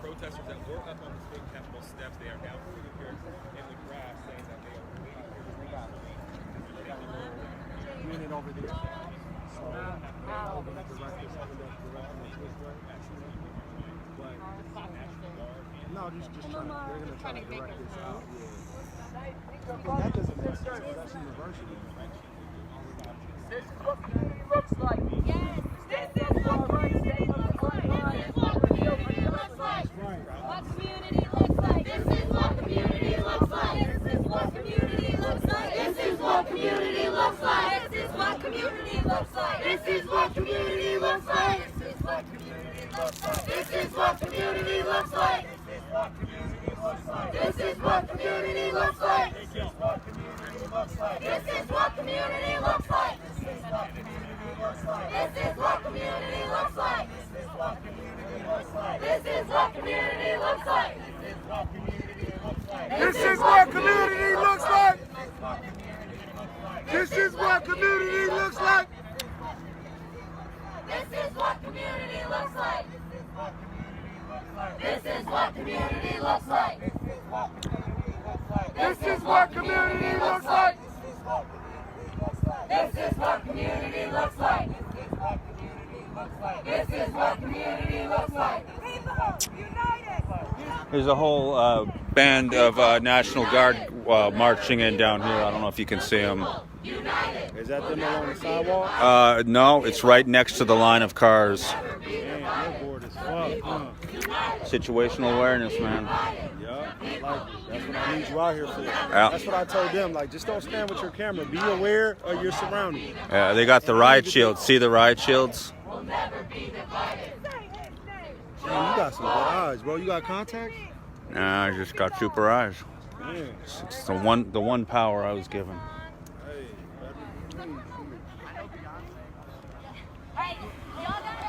Protesters that were up on the state capitol steps, they are now sitting here in the grass saying that they are unit over there. So no, just trying to, they're gonna try to direct this out. Yeah. That doesn't make sense. That's university. This is what community looks like. Yes, this is what community looks like. This is what community looks like. What community looks like. This is what community looks like. This is what community looks like. This is what community looks like. This is what community looks like. This is what community looks like. This is what community looks like. This is what community looks like. This is what community looks like. This is what community looks like. This is what community looks like. This is what community looks like. This is what community looks like. This is what community looks like. This is what community looks like. This is what community looks like. This is what community looks like. This is what community looks like. This is what community looks like. This is what community looks like. People united. There's a whole band of National Guard marching in down here. I don't know if you can see them. Is that them along the sidewalk? No, it's right next to the line of cars. Damn, you're bored as fuck, huh? Situational awareness, man. Yeah, I like it. That's what I need you out here for. Yeah. That's what I told them. Like, just don't stand with your camera. Be aware of your surroundings. Yeah, they got the riot shields. See the riot shields? Damn, you got some good eyes, bro. You got contacts? Nah, I just got super eyes. Man. It's the one power I was given. Hey, y'all gotta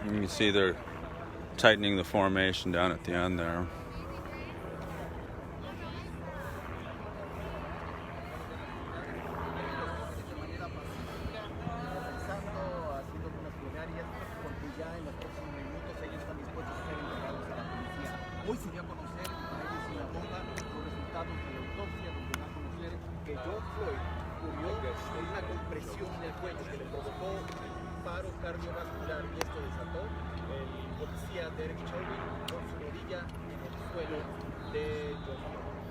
You can see they're tightening the formation down at the end there. Hoy se dio a conocer a ellos una nota los resultados de la autopsia donde va a conocer que George Floyd murió de una compresión del cuello que le provocó un paro cardiovascular y esto desató el policía Derek Chauvin con su rodilla en el suelo de George Floyd.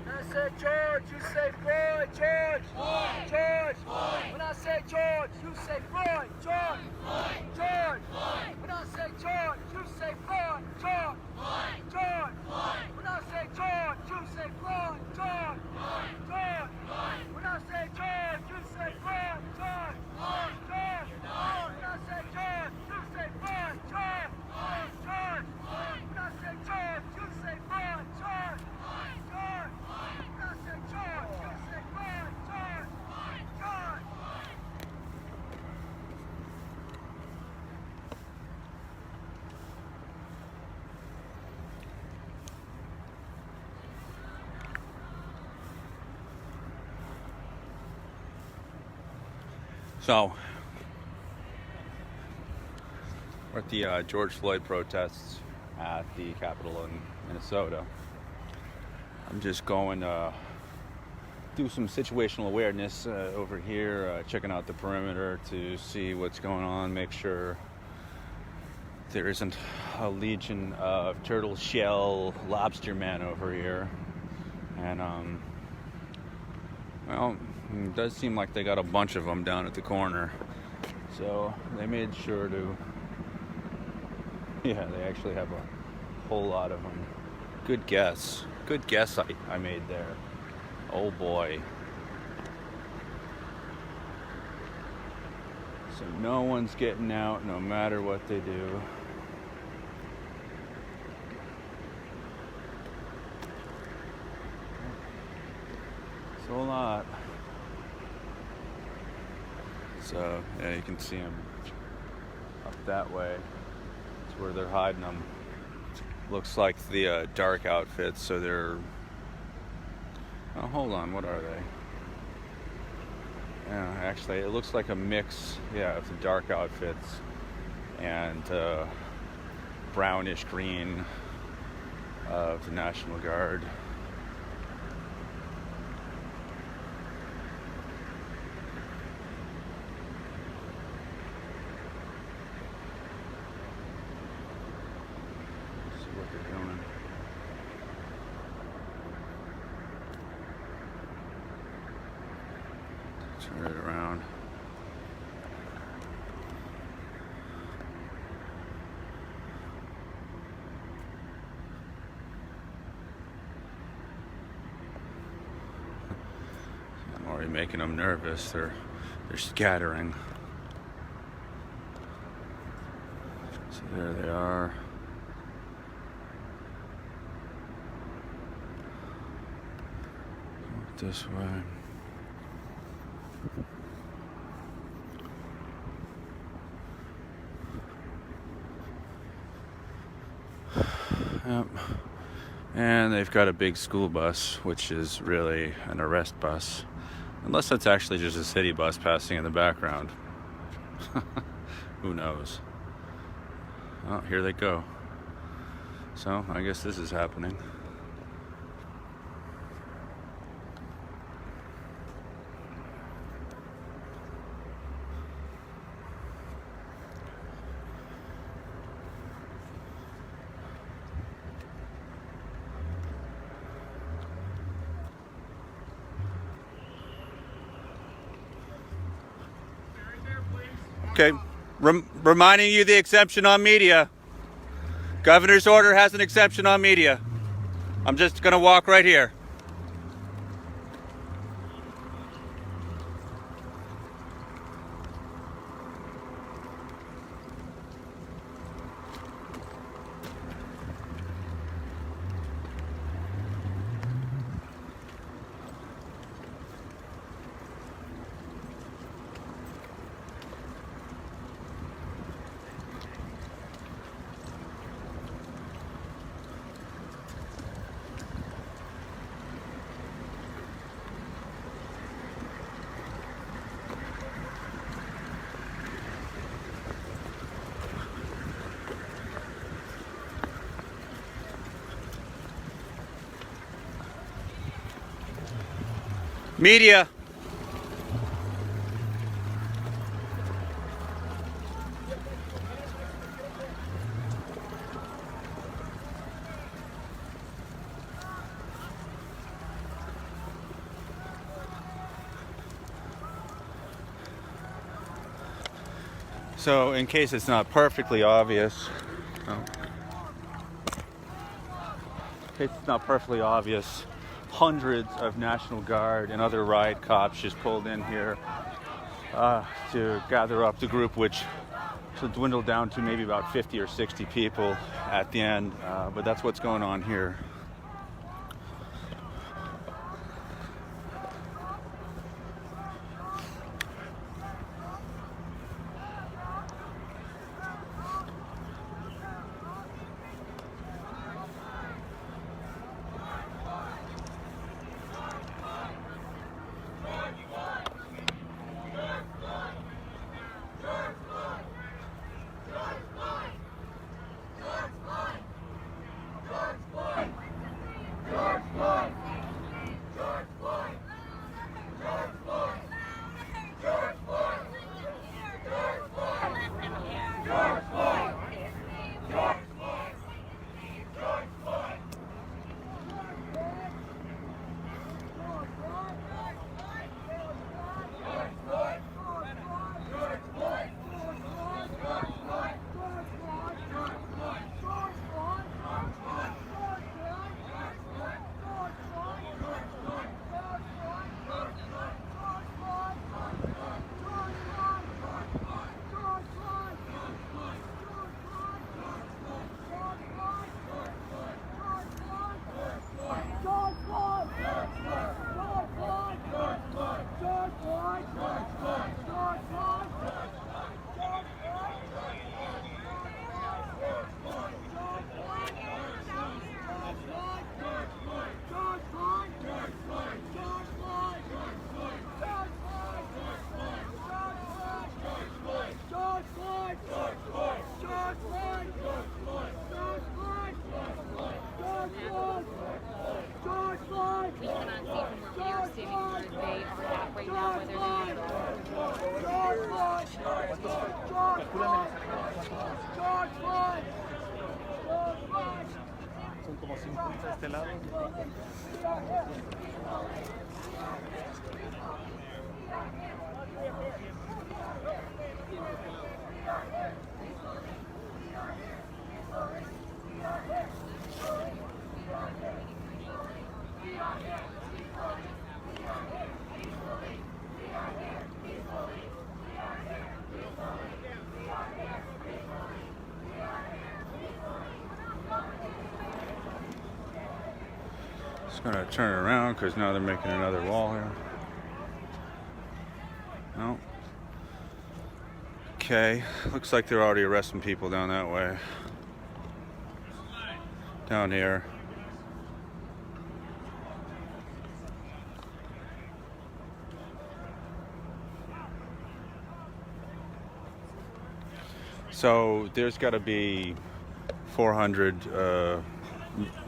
I say George, you say Floyd, George. Floyd. George. Floyd. When I say George, you say Floyd, George. Floyd. George. Floyd. When I say George, you say Floyd, George. Floyd. George. Floyd. When I say George, you say Floyd, George. Floyd. George. Floyd. When I say George, you say Floyd, George. Floyd. George. Floyd. When I say George, you say Floyd, George. Floyd. George. Floyd. When I say George, you say Floyd, George. Floyd. George. When I say George, you say Floyd, George. George. So, we're at the George Floyd protests at the Capitol in Minnesota. I'm just going to do some situational awareness over here, checking out the perimeter to see what's going on, make sure there isn't a legion of turtle shell lobster men over here. And, well, it does seem like they got a bunch of them down at the corner. So they made sure to, yeah, they actually have a whole lot of them. Good guess. Good guess I made there. Oh boy. So no one's getting out no matter what they do. So a lot. So yeah, you can see them up that way. That's where they're hiding them. Looks like the dark outfits, so they're... Oh, hold on, what are they? Yeah, actually, it looks like a mix, yeah, of the dark outfits and brownish green of the National Guard. Turn it around. I'm already making them nervous. They're scattering. So there they are. This way. Yep. And they've got a big school bus, which is really an arrest bus. Unless that's actually just a city bus passing in the background. Who knows? Oh, here they go. So, I guess this is happening. Okay, reminding you the exemption on media. Governor's order has an exemption on media. I'm just going to walk right here. Media. So, in case it's not perfectly obvious, hundreds of National Guard and other riot cops just pulled in here to gather up the group, which dwindled down to maybe about 50 or 60 people at the end. But that's what's going on here. We cannot see from where we are standing where they are at right now, whether Son como 50 de este lado. Just gonna turn it around because now they're making another wall here. No. Okay, looks like they're already arresting people down that way. Down here. So there's got to be 400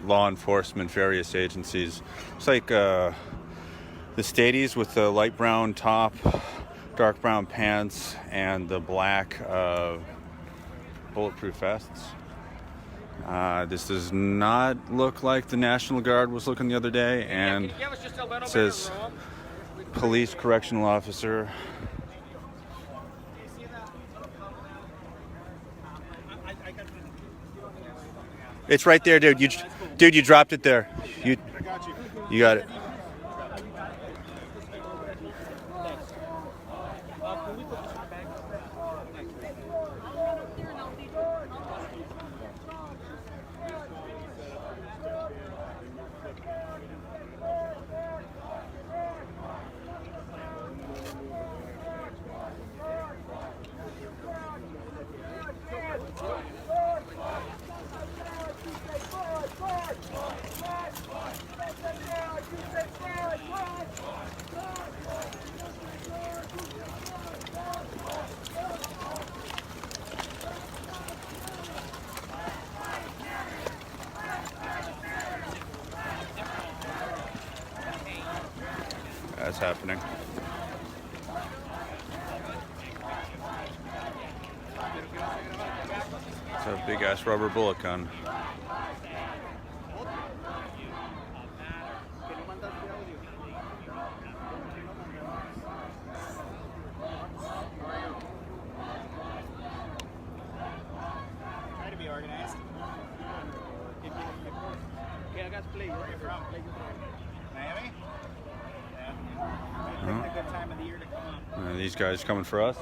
law enforcement, various agencies. It's like the stadies with the light brown top, dark brown pants, and the black bulletproof vests. This does not look like the National Guard was looking the other day, and it says police correctional officer. It's right there, dude. You dropped it there. You got it. You say as happening. It's a big ass rubber bullet gun. Try to be organized. Okay, I got to play. Where are you from? Miami? Yeah. It's a good time of the year to come. These guys coming for us?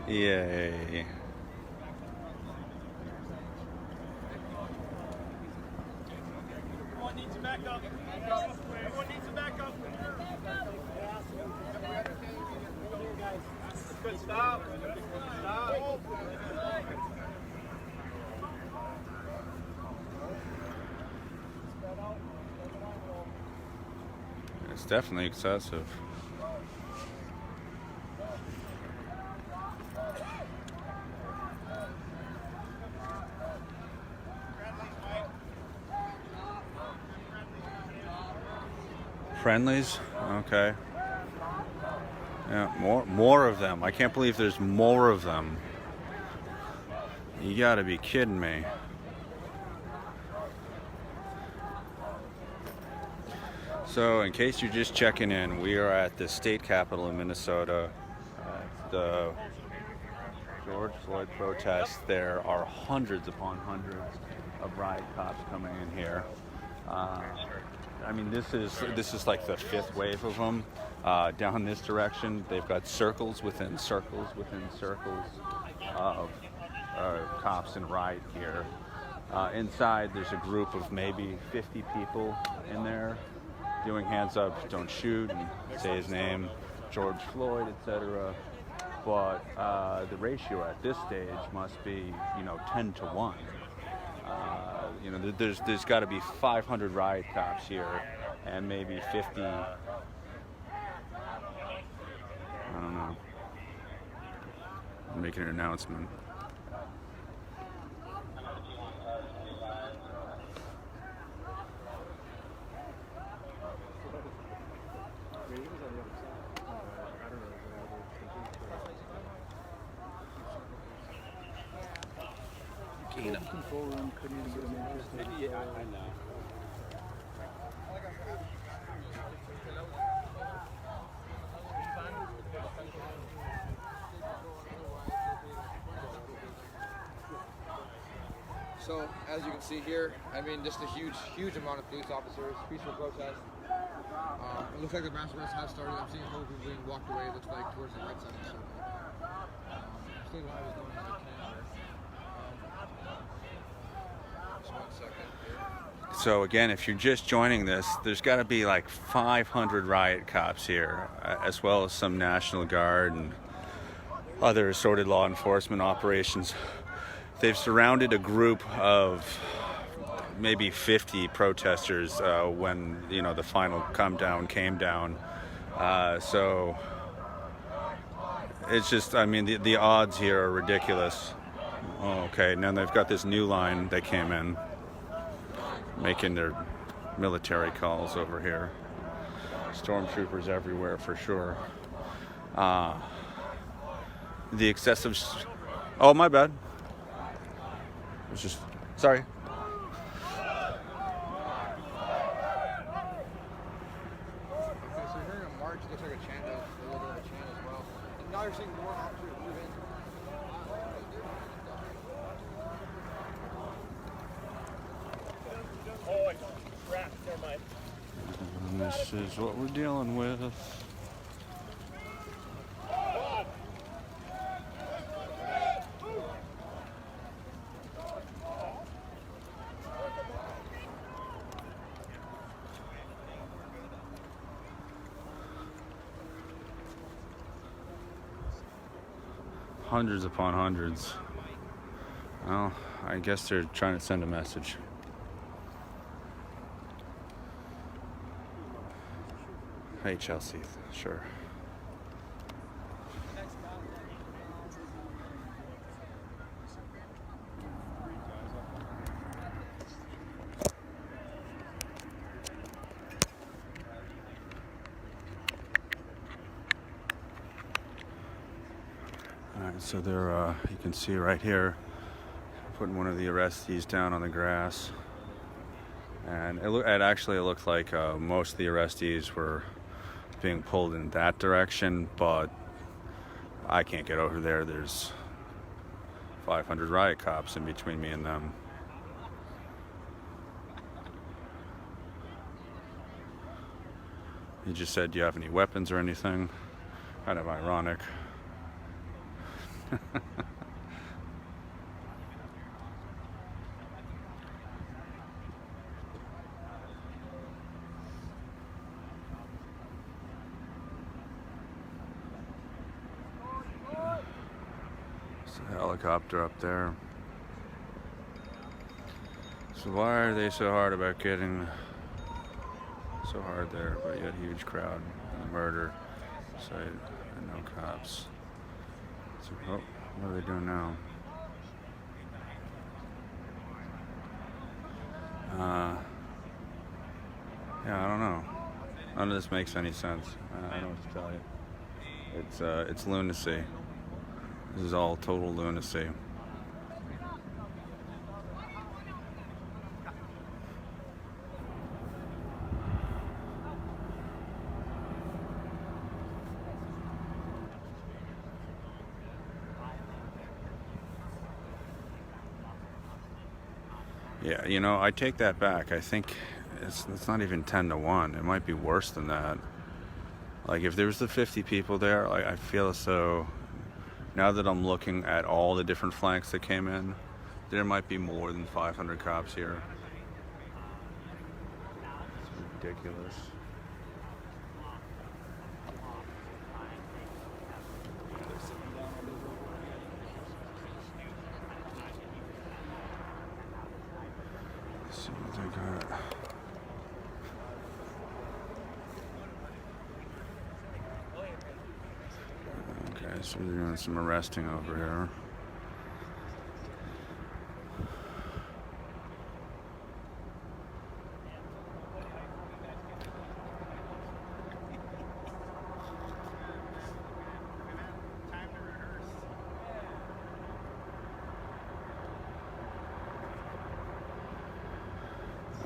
Yay. Everyone needs to back up. Everyone needs to back up. Good, stop. Stop. It's definitely excessive. Friendlies? Okay. Yeah, more of them. I can't believe there's more of them. You gotta be kidding me. So, in case you're just checking in, we are at the state capitol in Minnesota. At the George Floyd protest. There are hundreds upon hundreds of riot cops coming in here. I mean, this is like the fifth wave of them. Down this direction, they've got circles within circles within circles of cops in riot gear. Inside, there's a group of maybe 50 people in there doing hands up, don't shoot, and say his name, George Floyd, etc. But the ratio at this stage must be, 10 to 1. There's got to be 500 riot cops here, and maybe 50. I don't know. I'm making an announcement. Control room couldn't even get him interested. Yeah, I know. So, as you can see here, I mean, just a huge amount of police officers, peaceful protest. It looks like the mass arrests have started. I'm seeing a couple people being walked away, it looks like, towards the right side of the circle. Stay alive as long as I can. Just 1 second here. So again, if you're just joining this, there's got to be like 500 riot cops here, as well as some National Guard and other assorted law enforcement operations. They've surrounded a group of maybe 50 protesters when the final come down came down. So it's just, I mean, the odds here are ridiculous. Oh, okay, now they've got this new line that came in, making their military calls over here. Stormtroopers everywhere for sure. The excessive. Oh, my bad. It's just sorry. Okay, so you're hearing a march. It looks like a chant, a little bit of a chant as well. And now you're seeing more officers move in. Oh, crap. Never mind. And this is what we're dealing with. Hundreds upon hundreds. Well, I guess they're trying to send a message. Hey, Chelsea, sure. So they're, you can see right here, putting one of the arrestees down on the grass. And it actually looked like most of the arrestees were being pulled in that direction, but I can't get over there. There's 500 riot cops in between me and them. He just said, "Do you have any weapons or anything?" Kind of ironic. There's a helicopter up there. So why are they so hard about getting so hard there? But yet huge crowd and murder site and no cops. So, oh, what are they doing now? Yeah, I don't know. None of this makes any sense. I don't know what to tell you. It's lunacy. This is all total lunacy. Yeah, you know, I take that back. I think it's not even 10-1. It might be worse than that. Like, if there was the 50 people there, like, I feel as though, now that I'm looking at all the different flanks that came in, there might be more than 500 cops here. It's ridiculous. Let's see what they got. Okay, so they're doing some arresting over here.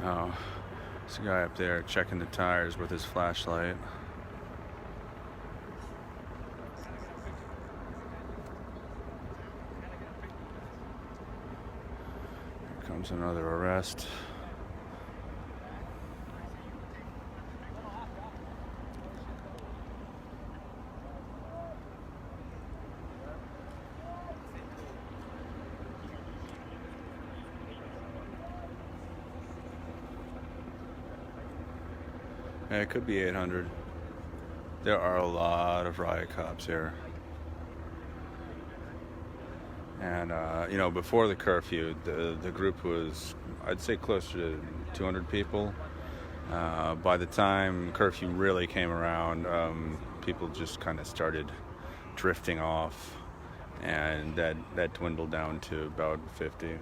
Oh, there's a guy up there checking the tires with his flashlight. Here comes another arrest. Yeah, it could be 800. There are a lot of riot cops here. And, you know, before the curfew, the group was, I'd say, closer to 200 people. By the time curfew really came around, people just kind of started drifting off, and that dwindled down to about 50.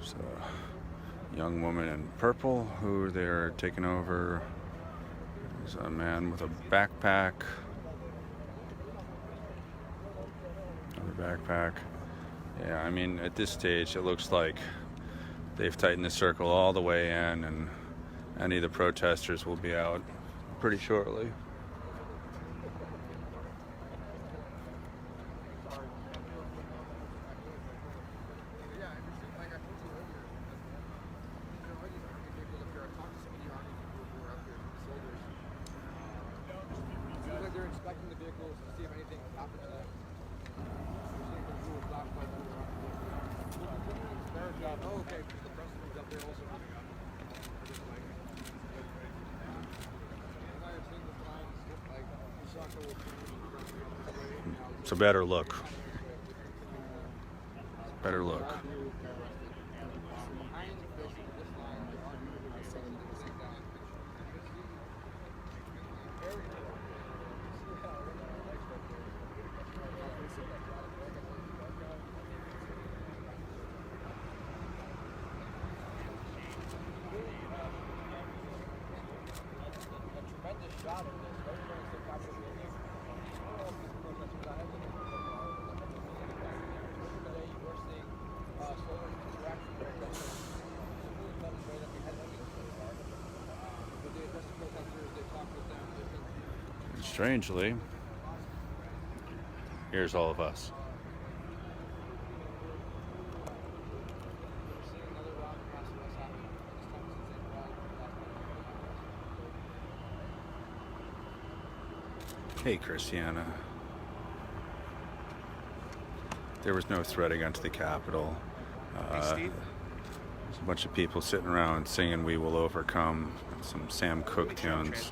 So, young woman in purple who they're taking over. There's a man with a backpack. Another backpack. Yeah, I mean, at this stage, it looks like they've tightened the circle all the way in, and any of the protesters will be out pretty shortly. They're inspecting the vehicles to see if anything happened to them. Oh, okay. The president's up there also. It's a better look. Better look. Strangely, here's all of us. Hey, Christiana. There was no threat against the Capitol. There's a bunch of people sitting around singing "We Will Overcome," some Sam Cooke tunes.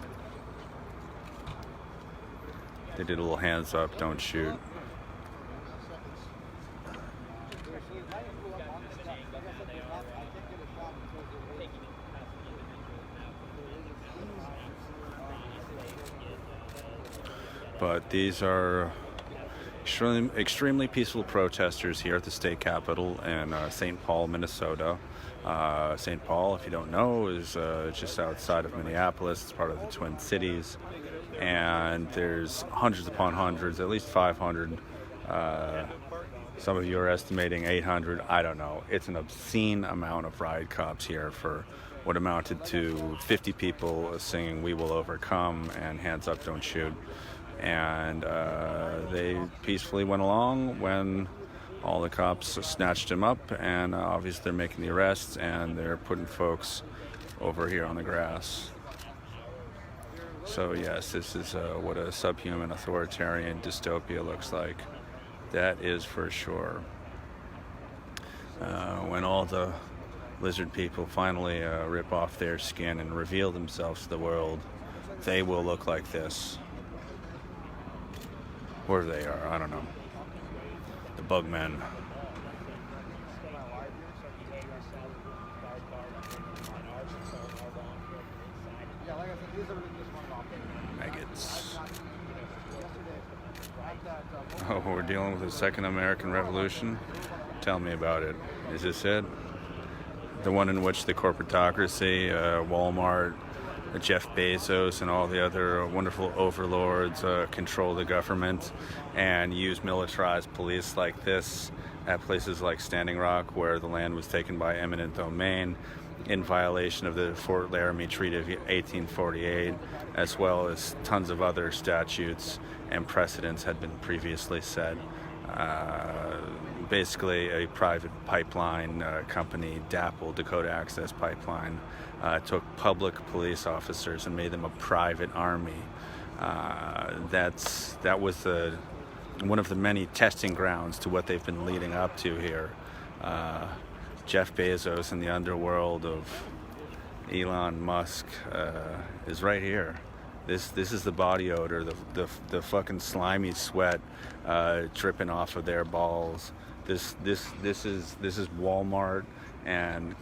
They did a little hands up, don't shoot. But these are extremely peaceful protesters here at the state capitol in St. Paul, Minnesota. St. Paul, if you don't know, is just outside of Minneapolis. It's part of the Twin Cities. And there's hundreds upon hundreds, at least 500. Some of you are estimating 800. I don't know. It's an obscene amount of riot cops here for what amounted to 50 people singing "We Will Overcome" and "Hands Up, Don't Shoot." And they peacefully went along when all the cops snatched him up, and obviously they're making the arrests and they're putting folks over here on the grass. So yes, this is what a subhuman authoritarian dystopia looks like. That is for sure. When all the lizard people finally rip off their skin and reveal themselves to the world, they will look like this. Where they are, I don't know. The bug men. Maggots. Oh, we're dealing with the Second American Revolution? Tell me about it. Is this it? The one in which the corporatocracy, Walmart, Jeff Bezos and all the other wonderful overlords control the government and use militarized police like this at places like Standing Rock, where the land was taken by eminent domain in violation of the Fort Laramie Treaty of 1848, as well as tons of other statutes and precedents had been previously set. Basically, a private pipeline company, DAPL, Dakota Access Pipeline, took public police officers and made them a private army. That was one of the many testing grounds to what they've been leading up to here. Jeff Bezos and the underworld of Elon Musk is right here. This is the body odor, the fucking slimy sweat dripping off of their balls. This is Walmart and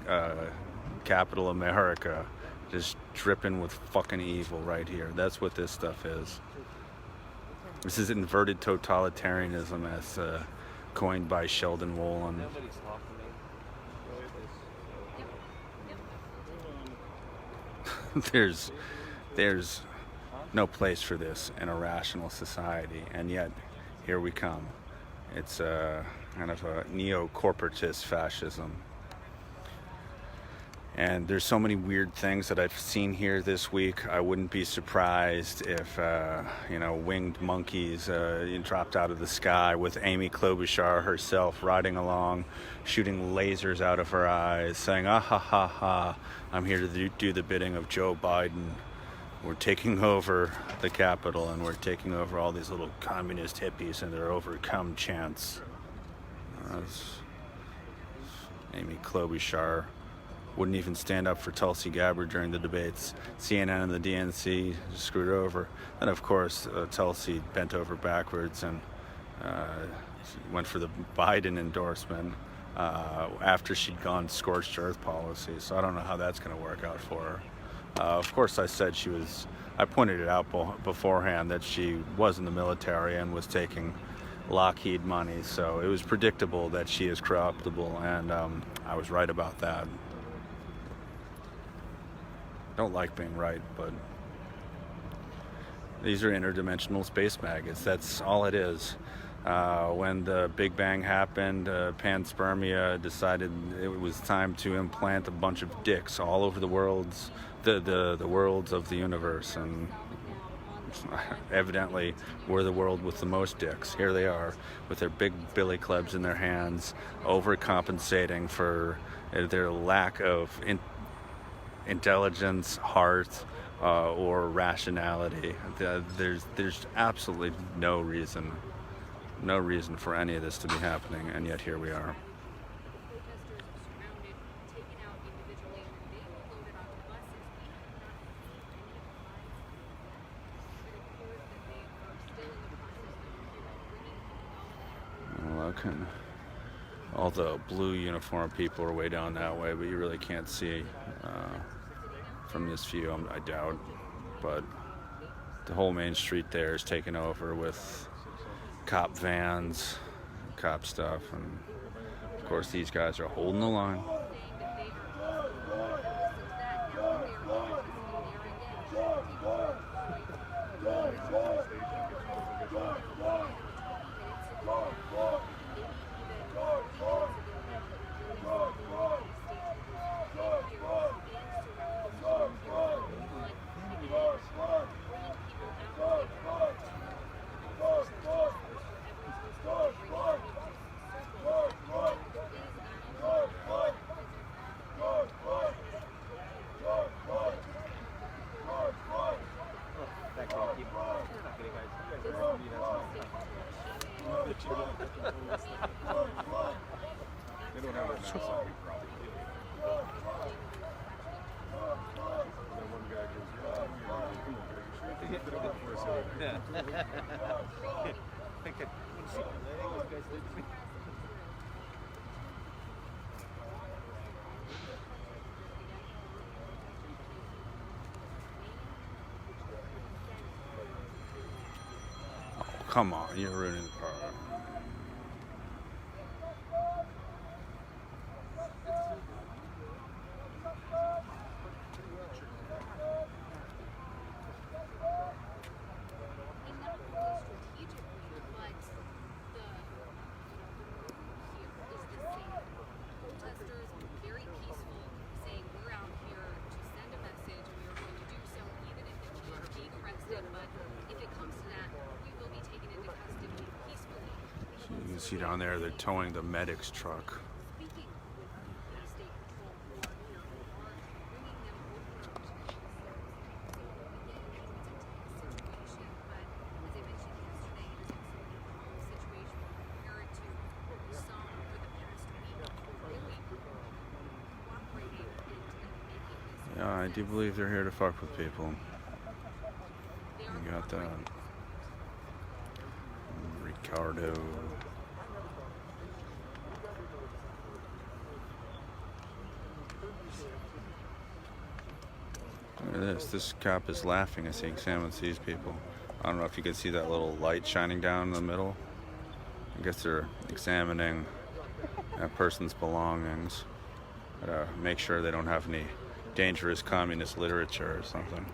Capital America just dripping with fucking evil right here. That's what this stuff is. This is inverted totalitarianism as coined by Sheldon Wolin. There's no place for this in a rational society, and yet here we come. It's kind of a neo-corporatist fascism. And there's so many weird things that I've seen here this week. I wouldn't be surprised if, winged monkeys dropped out of the sky with Amy Klobuchar herself riding along, shooting lasers out of her eyes, saying, "Ah ha ha ha, I'm here to do the bidding of Joe Biden. We're taking over the Capitol, and we're taking over all these little communist hippies and their overcome chants." Amy Klobuchar wouldn't even stand up for Tulsi Gabbard during the debates. CNN and the DNC just screwed her over. And of course, Tulsi bent over backwards and went for the Biden endorsement after she'd gone scorched earth policy. So I don't know how that's going to work out for her. Of course, I pointed it out beforehand that she was in the military and was taking Lockheed money. So it was predictable that she is corruptible, and I was right about that. Don't like being right, but These are interdimensional space maggots. That's all it is. When the Big Bang happened, panspermia decided it was time to implant a bunch of dicks all over the worlds, the worlds of the universe, and evidently we're the world with the most dicks. Here they are with their big billy clubs in their hands, overcompensating for their lack of intelligence, heart, or rationality. There's absolutely no reason for any of this to be happening, and yet here we are. All the blue uniform people are way down that way, but you really can't see from this view, I doubt. But the whole main street there is taken over with cop vans, cop stuff, and of course these guys are holding the line. Come on, you're ruining the car. You can see down there they're towing the medic's truck. Yeah, I do believe they're here to fuck with people. You got that. Ricardo. Look at this. This cop is laughing as he examines these people. I don't know if you can see that little light shining down in the middle. I guess they're examining that person's belongings. Gotta make sure they don't have any dangerous communist literature or something.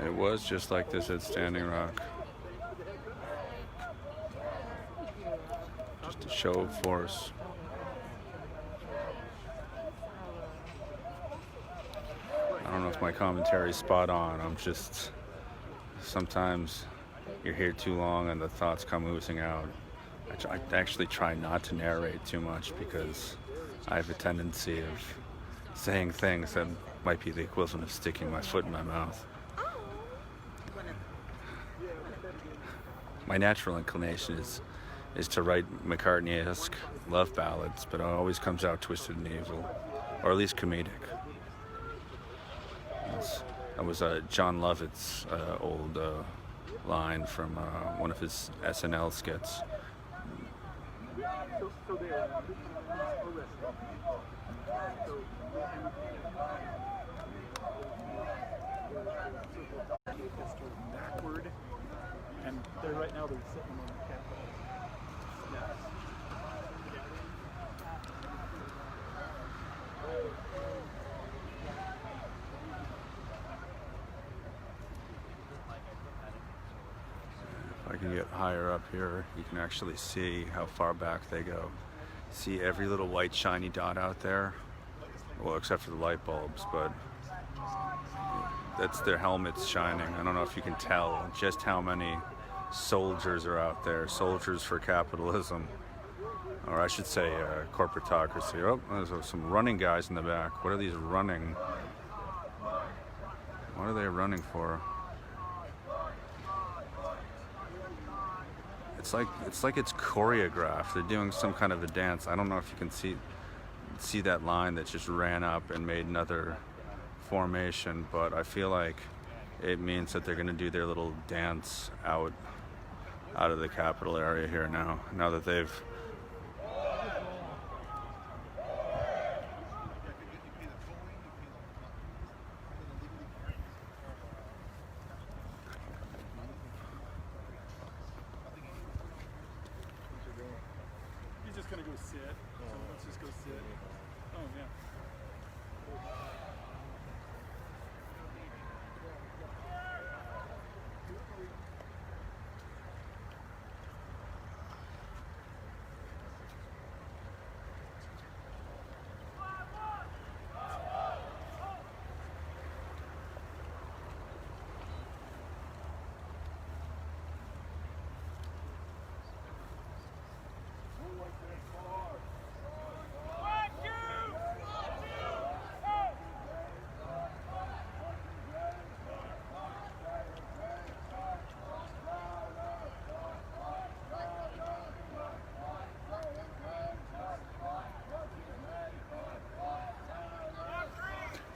It was just like this at Standing Rock. Just a show of force. I don't know if my commentary is spot on. I'm just, sometimes you're here too long and the thoughts come oozing out. I actually try not to narrate too much because I have a tendency of saying things that might be the equivalent of sticking my foot in my mouth. My natural inclination is to write McCartney-esque love ballads, but it always comes out twisted and evil, or at least comedic. lines. That was John Lovett's old line from one of his SNL skits. Backward, and they're right now they're sitting on the Capitol. Yes. If I can get higher up here, you can actually see how far back they go. See every little white shiny dot out there? Well, except for the light bulbs, but that's their helmets shining. I don't know if you can tell just how many soldiers are out there. Soldiers for capitalism. Or I should say corporatocracy. Oh, there's some running guys in the back. What are these running? What are they running for? It's like it's choreographed. They're doing some kind of a dance. I don't know if you can see that line that just ran up and made another formation, but I feel like it means that they're going to do their little dance out of the Capitol area here now that they've He's just gonna go sit. So let's just go sit. Oh yeah.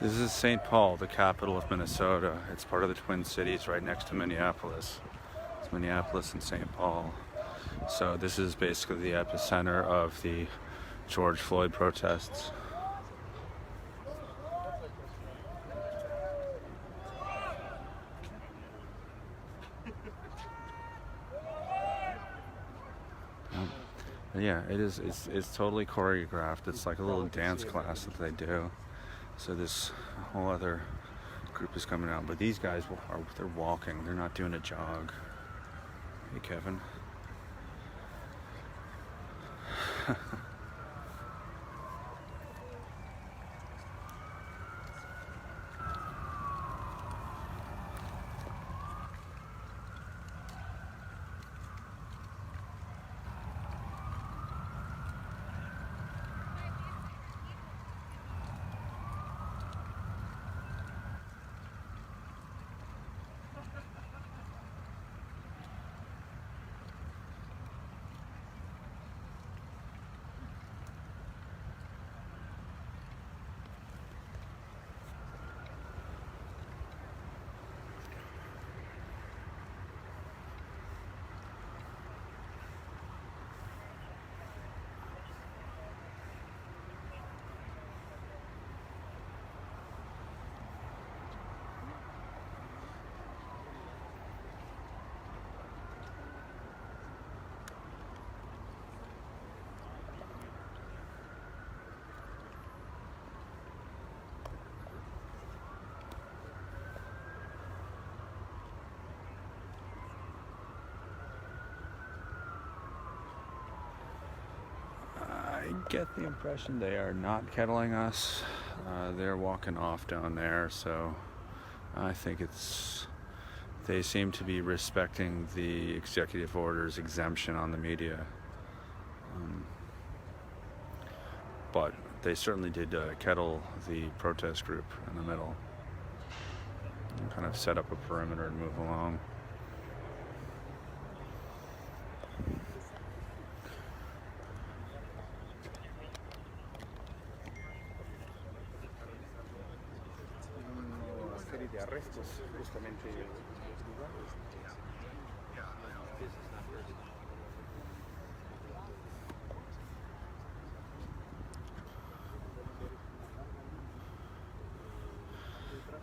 This is St. Paul, the capital of Minnesota. It's part of the Twin Cities right next to Minneapolis. It's Minneapolis and St. Paul. So this is basically the epicenter of the George Floyd protests. But yeah, it's totally choreographed. It's like a little dance class that they do. So this whole other group is coming out, but these guys they're walking. They're not doing a jog. Hey, Kevin. I get the impression they are not kettling us. They're walking off down there, so I think they seem to be respecting the executive order's exemption on the media. But they certainly did kettle the protest group in the middle and kind of set up a perimeter and move along. de arrestos justamente en los lugares.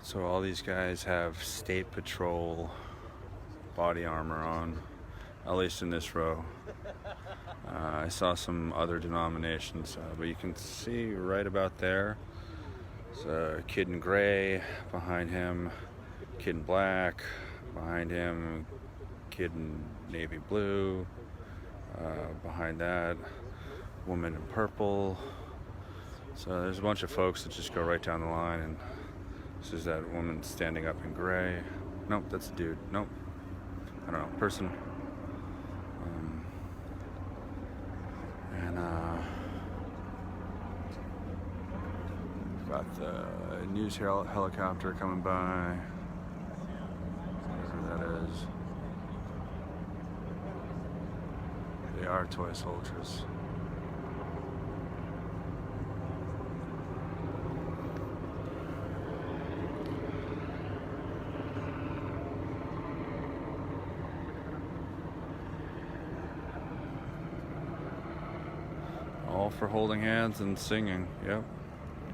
So all these guys have state patrol body armor on, at least in this row. I saw some other denominations, but you can see right about there. There's a kid in gray behind him, kid in black behind him, kid in navy blue behind that, woman in purple. So there's a bunch of folks that just go right down the line, and this is that woman standing up in gray. Nope, that's a dude. Nope. I don't know, person. Got the news helicopter coming by. Whatever that is. They are toy soldiers. All for holding hands and singing. Yep.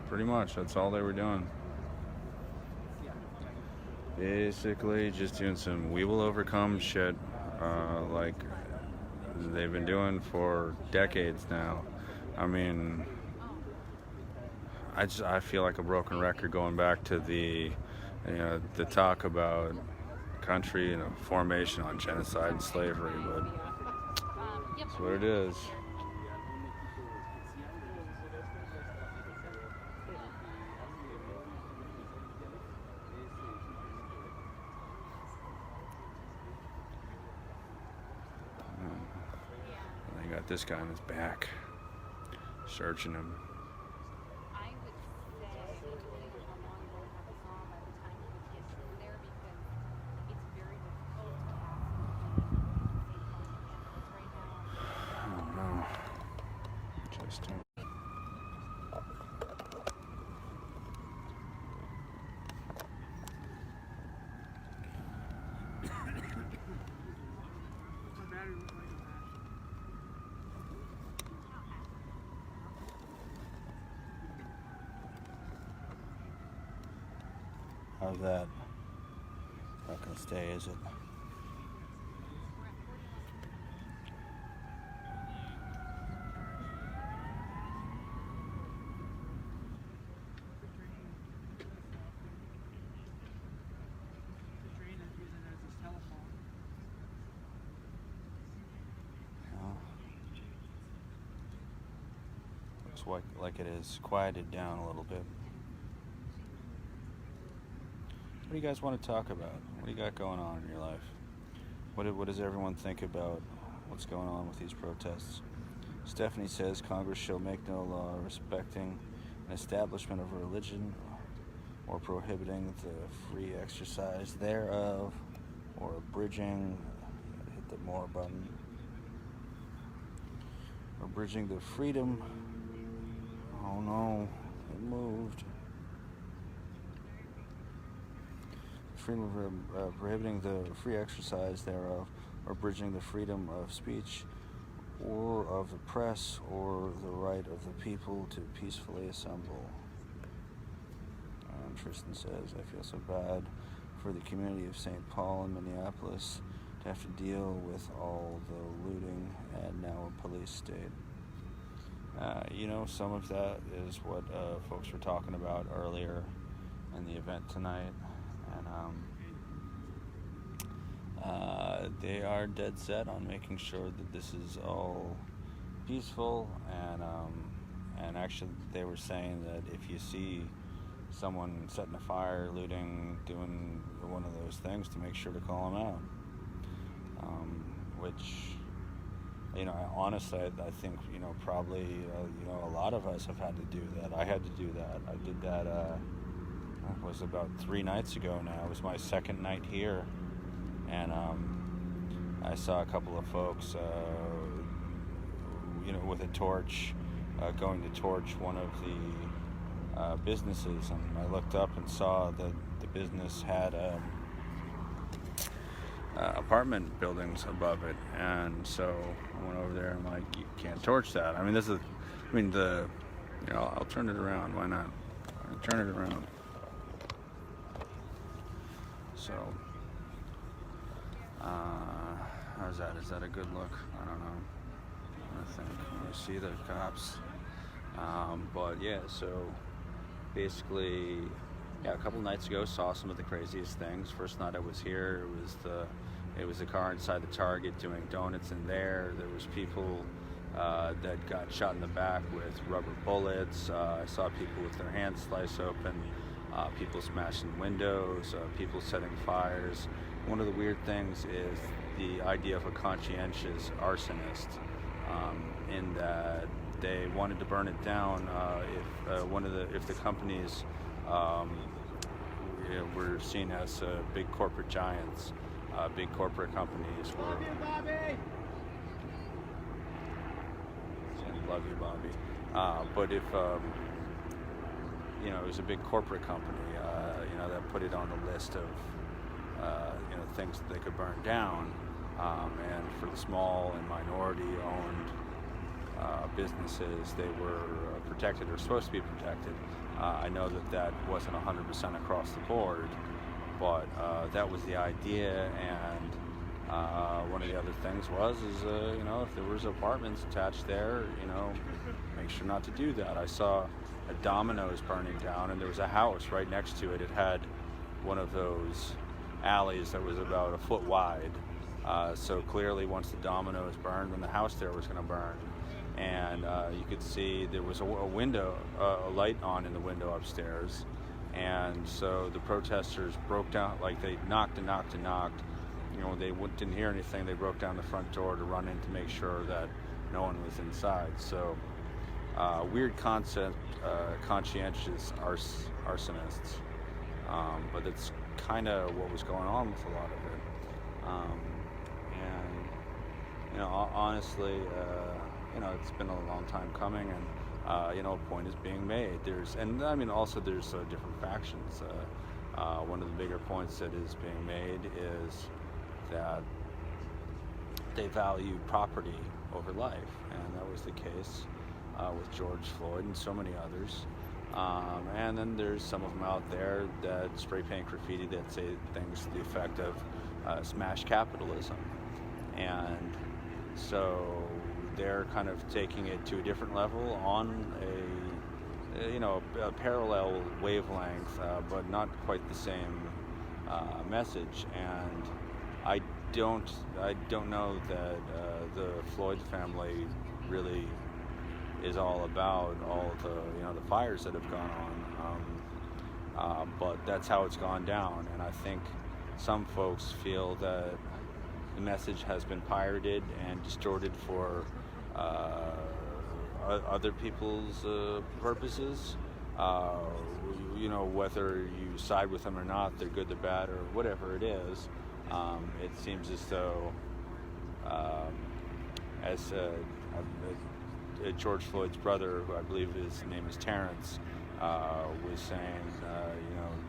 Pretty much, that's all they were doing. Basically, just doing some "we will overcome" shit, like they've been doing for decades now. I mean, I feel like a broken record going back to the talk about country and formation on genocide and slavery, but that's what it is. Got this guy on his back, searching him. Oh no. Just how's that? Not gonna stay, is it? Looks like it is quieted down a little bit. What do you guys want to talk about? What do you got going on in your life? What does everyone think about what's going on with these protests? Stephanie says Congress shall make no law respecting an establishment of religion or prohibiting the free exercise thereof or abridging, hit the more button, abridging the freedom. Oh no, it moved. Freedom of prohibiting the free exercise thereof, or abridging the freedom of speech, or of the press, or the right of the people to peacefully assemble. Tristan says, I feel so bad for the community of St. Paul and Minneapolis to have to deal with all the looting and now a police state. Some of that is what folks were talking about earlier in the event tonight. And they are dead set on making sure that this is all peaceful, and actually they were saying that if you see someone setting a fire, looting, doing one of those things, to make sure to call them out. Which, honestly, I think, probably, a lot of us have had to do that. I had to do that. I did that, it was about 3 nights ago now. It was my second night here. And I saw a couple of folks, with a torch, going to torch one of businesses, and I looked up and saw that the business had apartment buildings above it, and so I went over there and I'm like, you can't torch that. I mean, I'll turn it around. Why not? I'll turn it around. So, how's that? Is that a good look? I don't know. I think you see the cops. But yeah, so basically, a couple nights ago, saw some of the craziest things. First night I was here, it was a car inside the Target doing donuts in there. There was people that got shot in the back with rubber bullets. I saw people with their hands sliced open, people smashing windows, people setting fires. One of the weird things is the idea of a conscientious arsonist, in that they wanted to burn it down if the companies were seen as big corporate giants, big corporate companies were. Love you, Bobby. But if it was a big corporate company, that put it on the list of things that they could burn down, and for the small and minority-owned businesses, they were protected or supposed to be protected. I know that wasn't 100% across the board, but that was the idea. And one of the other things is if there was apartments attached there, make sure not to do that. I saw a Domino's burning down, and there was a house right next to it. It had one of those alleys that was about a foot wide. So clearly, once the Domino's burned, then the house there was going to burn. And you could see there was a window, a light on in the window upstairs. And so the protesters broke down, like they knocked and knocked and knocked. They didn't hear anything. They broke down the front door to run in to make sure that no one was inside. So weird concept, conscientious arsonists. But it's kind of what was going on with a lot of it. And honestly, it's been a long time coming, and a point is being made. There's different factions. One of the bigger points that is being made is that they value property over life, and that was the case with George Floyd and so many others. And then there's some of them out there that spray paint graffiti that say things to the effect of smash capitalism. And so they're kind of taking it to a different level on a parallel wavelength, but not quite the same message. And I don't know that the Floyd family really is all about all the fires that have gone on, but that's how it's gone down. And I think some folks feel that the message has been pirated and distorted for other people's purposes. Whether you side with them or not, they're good, they're bad, or whatever it is. It seems as though, as George Floyd's brother, who I believe his name is Terrence, was saying,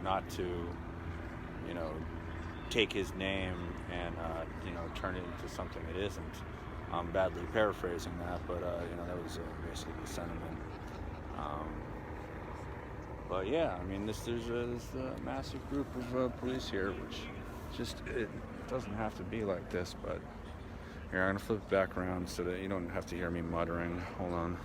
not to, take his name and, turn it into something it isn't. I'm badly paraphrasing that, but, that was basically the sentiment. But yeah, I mean, there's a massive group of police here, which it doesn't have to be like this, but here, I'm going to flip it back around so that you don't have to hear me muttering. Hold on.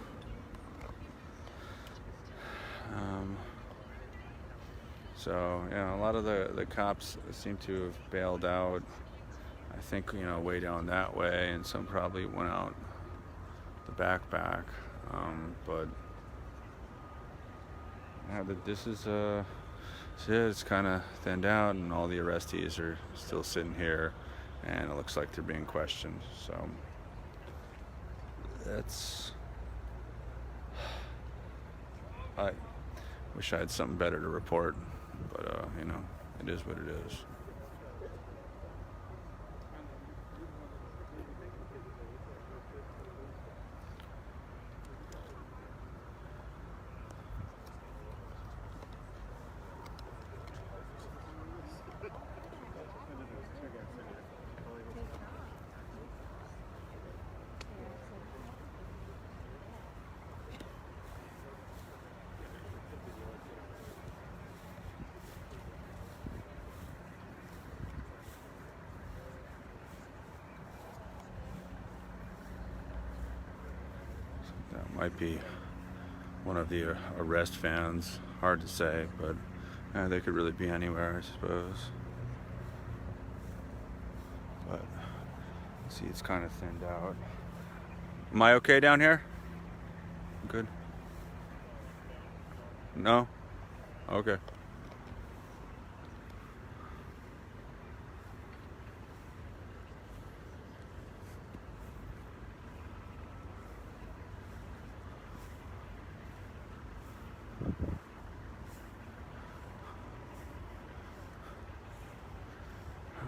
So, a lot of the cops seem to have bailed out. I think, way down that way, and some probably went out the back. But yeah, this is it's kind of thinned out, and all the arrestees are still sitting here, and it looks like they're being questioned. So I wish I had something better to report, but it is what it is. Might be one of the arrest vans. Hard to say, but they could really be anywhere, I suppose. But see, it's kind of thinned out. Am I okay down here? Good. No? Okay.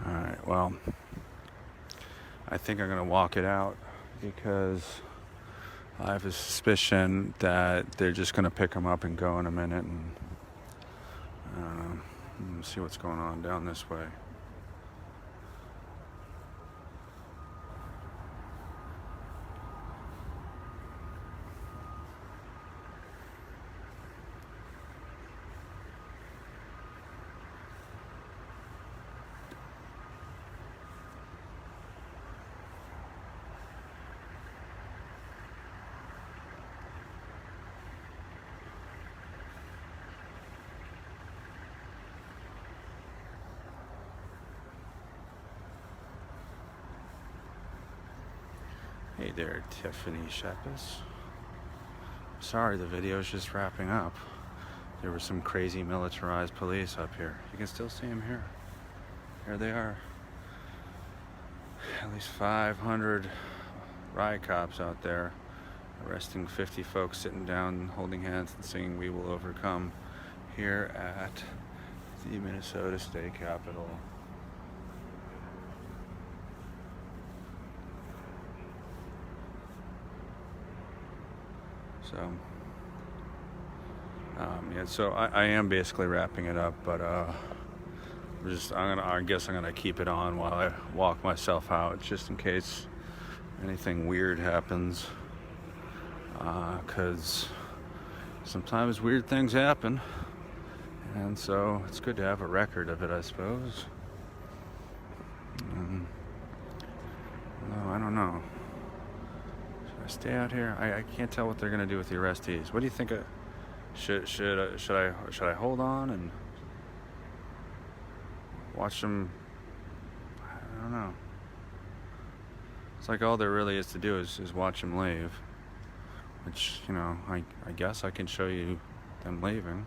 Alright, well, I think I'm going to walk it out because I have a suspicion that they're just going to pick them up and go in a minute, and see what's going on down this way. Hey there, Tiffany Shepis. Sorry, the video's just wrapping up. There were some crazy militarized police up here. You can still see them here. Here they are. At least 500 riot cops out there arresting 50 folks sitting down, holding hands and singing "We Will Overcome" here at the Minnesota State Capitol. So, yeah, so I am basically wrapping it up, but I guess I'm gonna keep it on while I walk myself out, just in case anything weird happens, because sometimes weird things happen, and so it's good to have a record of it, I suppose. No, I don't know. Stay out here. I can't tell what they're gonna do with the arrestees. What do you think? Should I hold on and watch them? I don't know. It's like all there really is to do is watch them leave. Which, you know, I guess I can show you them leaving.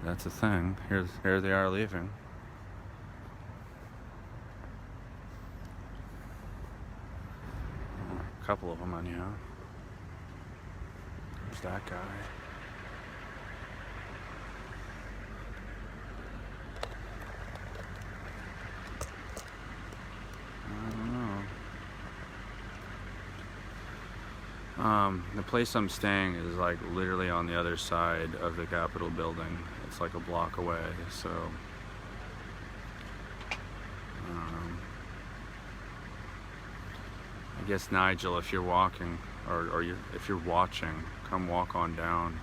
That's the thing. Here they are leaving. Couple of them anyhow. There's that guy. I don't know. The place I'm staying is like literally on the other side of the Capitol building. It's like a block away, so I guess, Nigel, if you're walking, or if you're watching, come walk on down.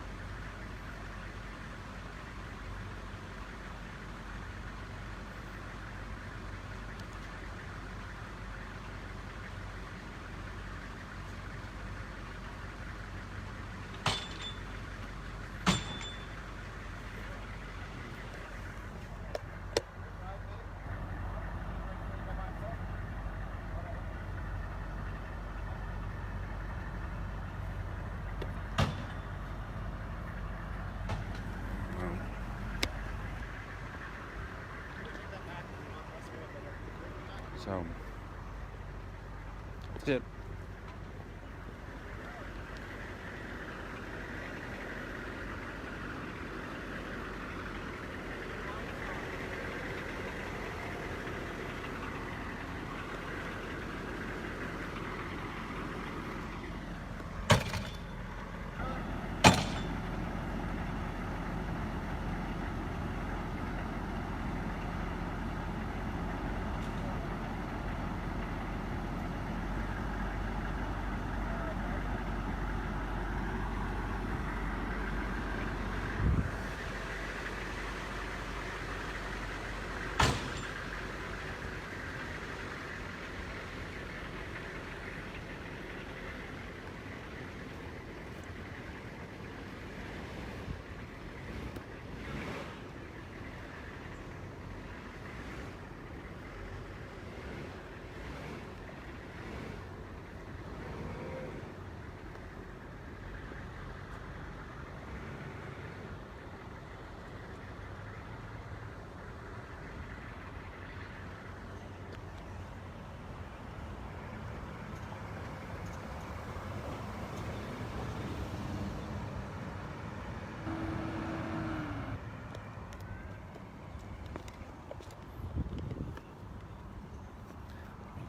So, that's it.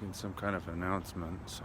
making some kind of announcement, so.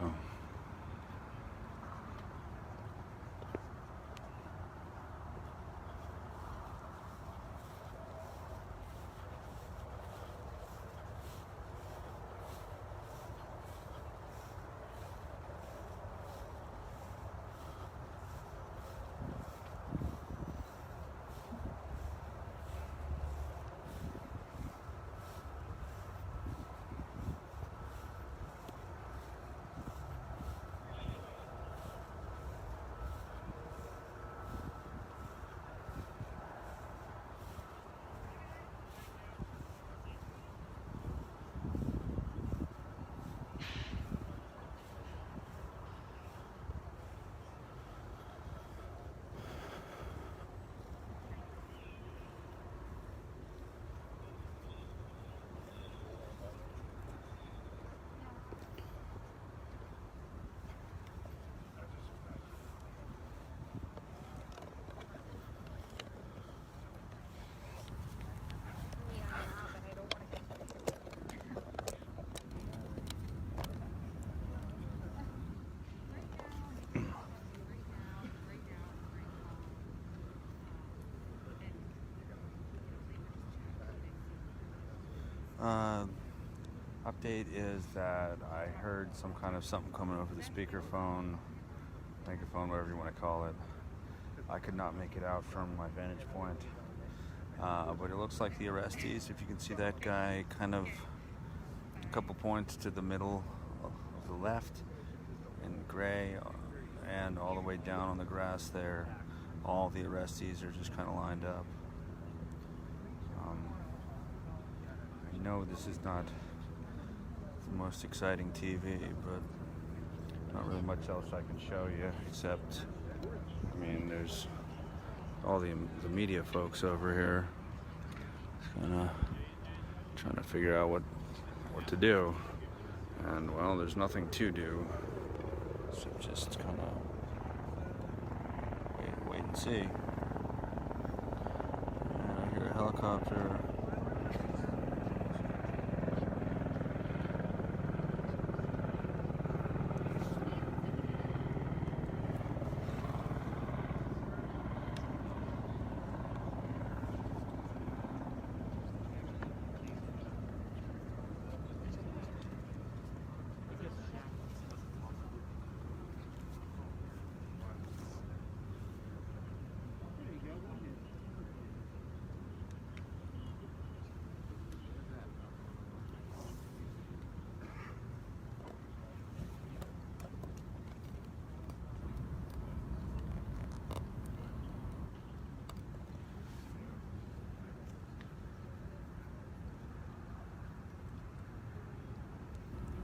Update is that I heard some kind of something coming over the speakerphone, microphone, whatever you want to call it. I could not make it out from my vantage point, but it looks like the arrestees, if you can see that guy kind of a couple points to the middle of the left in gray, and all the way down on the grass there, all the arrestees are just kind of lined up. I know this is not the most exciting TV, but not really much else I can show you except, I mean, there's all the media folks over here kind of trying to figure out what to do, and well, there's nothing to do, so just kind of wait and see. And I hear a helicopter.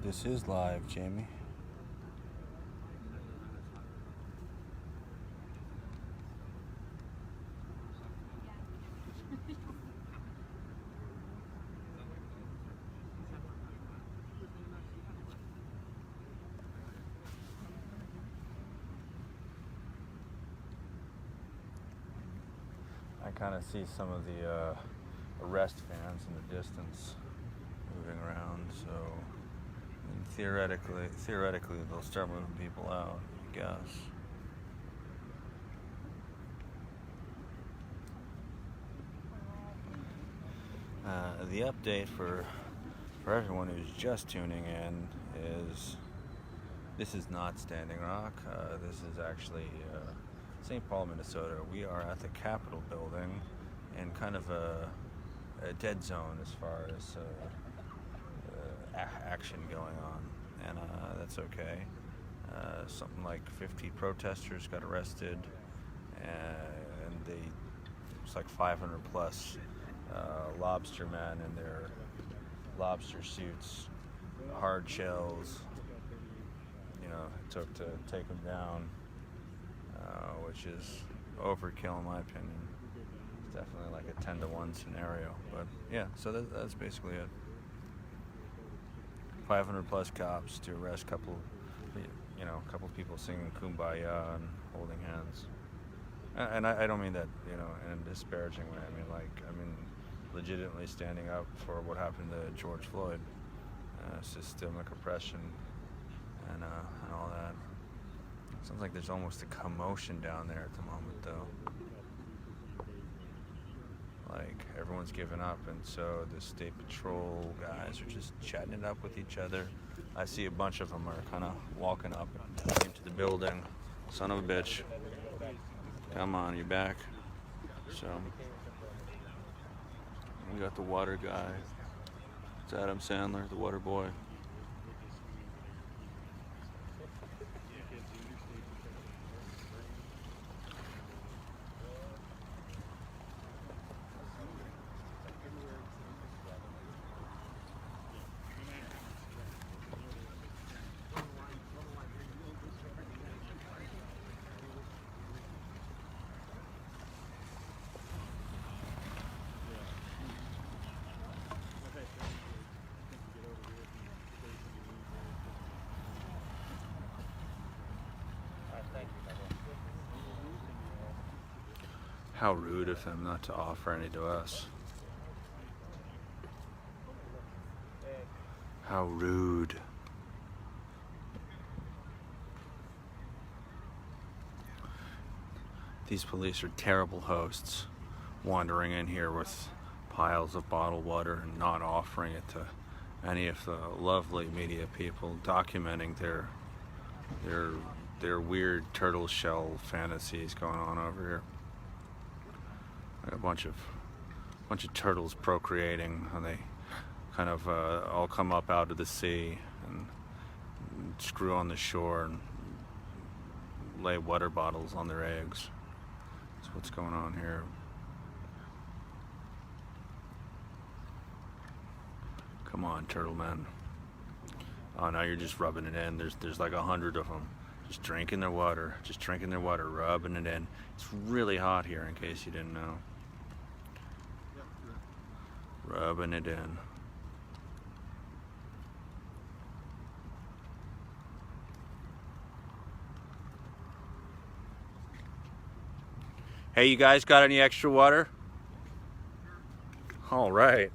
This is live, Jamie. I kind of see some of the arrest vans in the distance moving around, so theoretically they'll start moving people out, I guess. The update for everyone who's just tuning in is this is not Standing Rock. This is actually St. Paul, Minnesota. We are at the Capitol building in kind of a dead zone as far as action going on, and that's okay. Something like 50 protesters got arrested, and it's like 500 plus lobster men in their lobster suits, hard shells, it took to take them down, which is overkill in my opinion. It's definitely like a 10-to-1 scenario, but yeah, so that's basically it. 500 plus cops to arrest a couple people singing Kumbaya and holding hands. And I don't mean that, in a disparaging way. I mean legitimately standing up for what happened to George Floyd. systemic oppression and all that. Sounds like there's almost a commotion down there at the moment, though. Like, everyone's given up, and so the state patrol guys are just chatting it up with each other. I see a bunch of them are kind of walking up into the building. Son of a bitch. Come on, you back. So, we got the water guy. It's Adam Sandler, the water boy. How rude of him not to offer any to us. How rude. These police are terrible hosts, wandering in here with piles of bottled water and not offering it to any of the lovely media people documenting their weird turtle shell fantasies going on over here. A bunch of turtles procreating, and they kind of all come up out of the sea and screw on the shore and lay water bottles on their eggs. That's what's going on here. Come on, turtle men. Oh, now you're just rubbing it in. There's like 100 of them. Just drinking their water, rubbing it in. It's really hot here, in case you didn't know. Rubbing it in. Hey, you guys got any extra water? All right.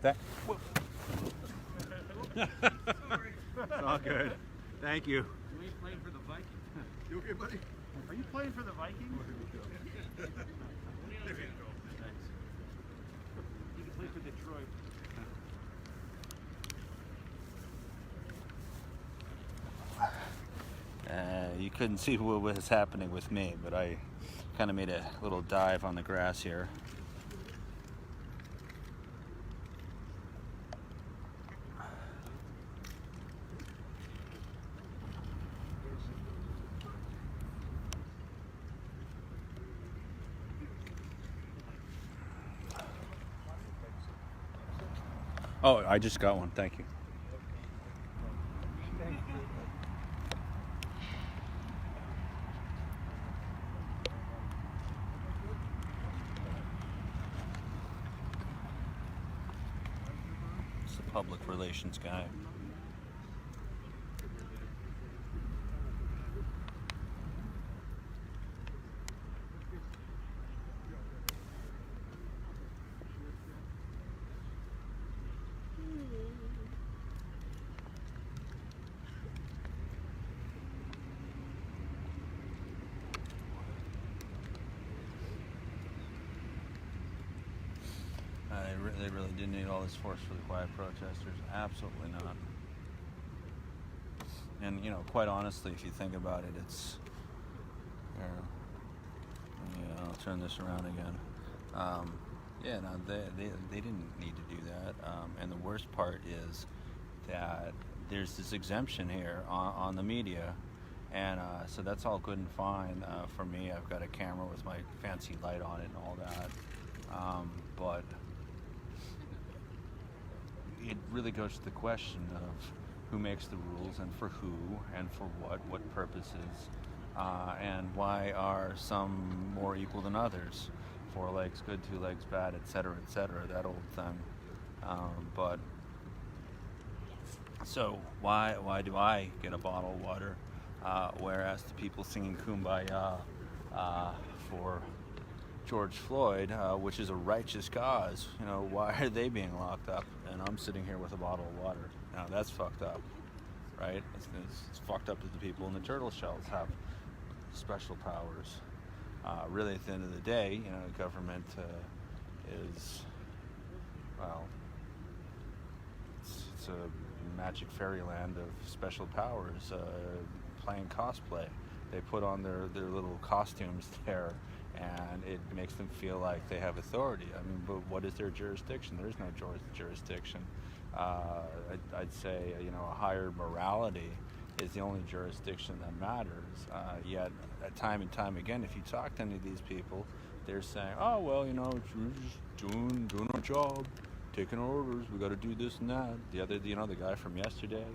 It's all good. Thank you. You ain't playing for the Vikings. You okay, buddy? Are you playing for the Vikings? There you go. Thanks. You can play for Detroit. You couldn't see what was happening with me, but I kind of made a little dive on the grass here. Oh, I just got one. Thank you. It's the public relations guy. They really didn't need all this force for the quiet protesters. Absolutely not. And, you know, quite honestly, if you think about it, it's... Here, yeah, I'll turn this around again. Yeah, no, they didn't need to do that. And the worst part is that there's this exemption here on the media. And so that's all good and fine for me. I've got a camera with my fancy light on it and all that. But it really goes to the question of who makes the rules and for who and for what purposes, and why are some more equal than others? 4 legs good, 2 legs bad, etc., that old thing. But so why do I get a bottle of water, whereas the people singing Kumbaya for George Floyd, which is a righteous cause. You know, why are they being locked up? And I'm sitting here with a bottle of water. Now that's fucked up, right? It's fucked up that the people in the turtle shells have special powers. Really, at the end of the day, you know, government is, well, it's a magic fairyland of special powers, playing cosplay. They put on their little costumes there, and it makes them feel like they have authority. I mean, but what is their jurisdiction? There is no jurisdiction. I'd say, you know, a higher morality is the only jurisdiction that matters. Yet, time and time again, if you talk to any of these people, they're saying, "Oh well, you know, we're just doing our job, taking orders. We got to do this and that." The guy from yesterday,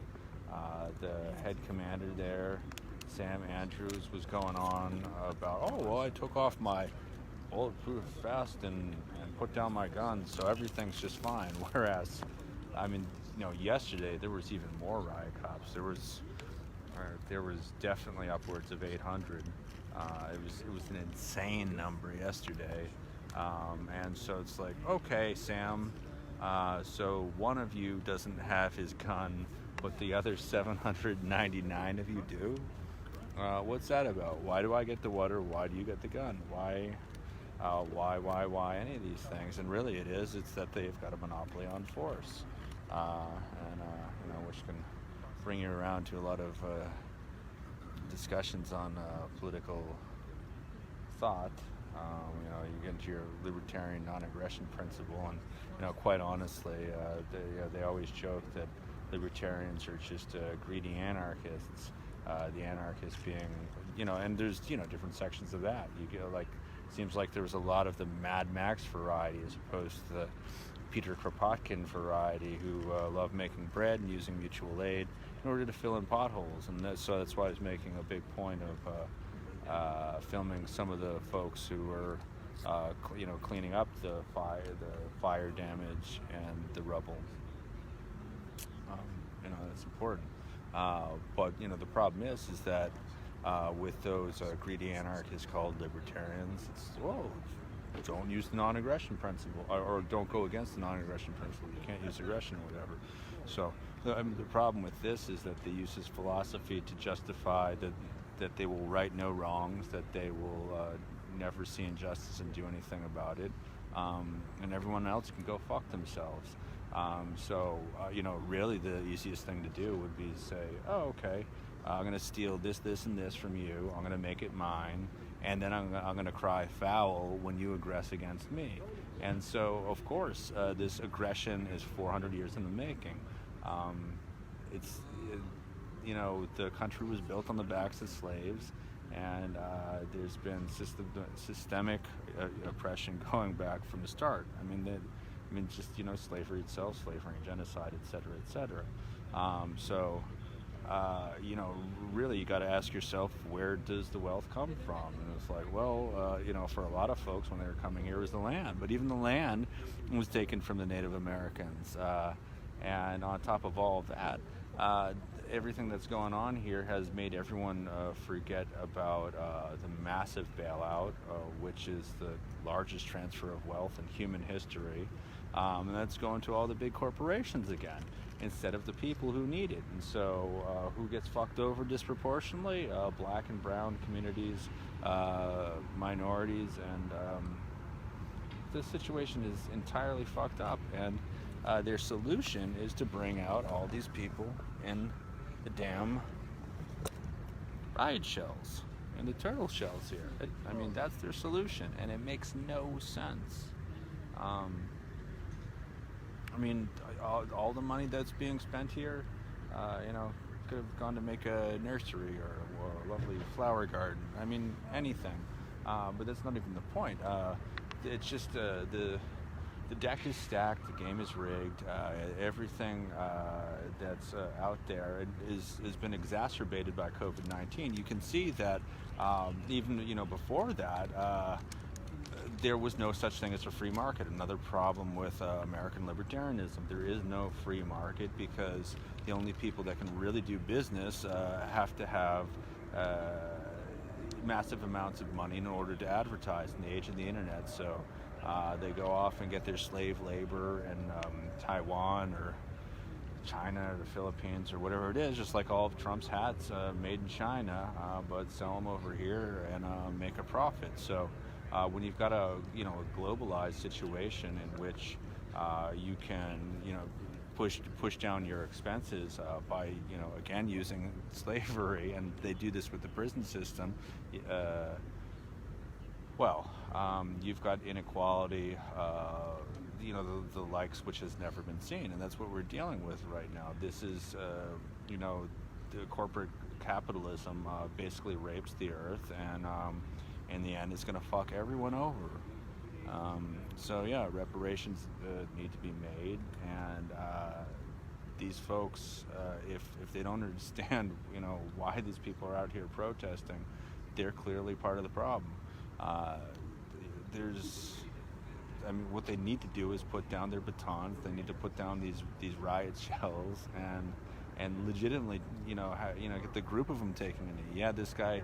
the head commander there, Sam Andrews, was going on about, "Oh well, I took off my bulletproof vest and put down my guns, so everything's just fine." Whereas, I mean, you know, yesterday there was even more riot cops. There was definitely upwards of 800. It was an insane number yesterday, and so it's like, okay, Sam, so one of you doesn't have his gun, but the other 799 of you do. What's that about? Why do I get the water? Why do you get the gun? Why any of these things? And really, it's that they've got a monopoly on force, you know, which can bring you around to a lot of discussions on political thought. You know, you get into your libertarian non-aggression principle, and you know, quite honestly, they always joke that libertarians are just greedy anarchists. The anarchists being, you know, and there's, you know, different sections of that. You get, like, seems like there was a lot of the Mad Max variety as opposed to the Peter Kropotkin variety, who love making bread and using mutual aid in order to fill in potholes. And so that's why I was making a big point of filming some of the folks who were, you know, cleaning up the fire damage and the rubble. You know, that's important. But you know, the problem is that with those greedy anarchists called libertarians, it's, whoa, don't use the non-aggression principle, or don't go against the non-aggression principle. You can't use aggression or whatever. So I mean, the problem with this is that they use this philosophy to justify that they will right no wrongs, that they will never see injustice and do anything about it, and everyone else can go fuck themselves. You know, really the easiest thing to do would be to say, oh, okay, I'm going to steal this, and this from you. I'm going to make it mine. And then I'm going to cry foul when you aggress against me. And so, of course, this aggression is 400 years in the making. You know, the country was built on the backs of slaves, and there's been systemic oppression going back from the start. I mean, just, you know, slavery itself, slavery and genocide, et cetera, et cetera. You know, really, you got to ask yourself, where does the wealth come from? And it's like, well, you know, for a lot of folks, when they were coming here, was the land. But even the land was taken from the Native Americans. And on top of all of that, everything that's going on here has made everyone forget about the massive bailout, which is the largest transfer of wealth in human history. And that's going to all the big corporations again, instead of the people who need it. And so who gets fucked over disproportionately? Black and brown communities, minorities, and the situation is entirely fucked up. And their solution is to bring out all these people in the damn riot shells and the turtle shells here. I mean, that's their solution, and it makes no sense. I mean, all the money that's being spent here, you know, could have gone to make a nursery or a lovely flower garden. I mean, anything. But that's not even the point. It's just the deck is stacked, the game is rigged. Everything that's out there has been exacerbated by COVID-19. You can see that even, you know, before that, there was no such thing as a free market. Another problem with American libertarianism, there is no free market because the only people that can really do business have to have massive amounts of money in order to advertise in the age of the internet. So they go off and get their slave labor in Taiwan or China or the Philippines or whatever it is, just like all of Trump's hats made in China, but sell them over here and make a profit. So when you've got a globalized situation in which you can push down your expenses by again using slavery, and they do this with the prison system, you've got inequality, the likes which has never been seen, and that's what we're dealing with right now. This is the corporate capitalism basically rapes the earth, and in the end it's going to fuck everyone over. So yeah, reparations need to be made, and these folks, if they don't understand, why these people are out here protesting, they're clearly part of the problem. What they need to do is put down their batons. They need to put down these riot shells and legitimately, get the group of them taking a knee. Yeah, this guy,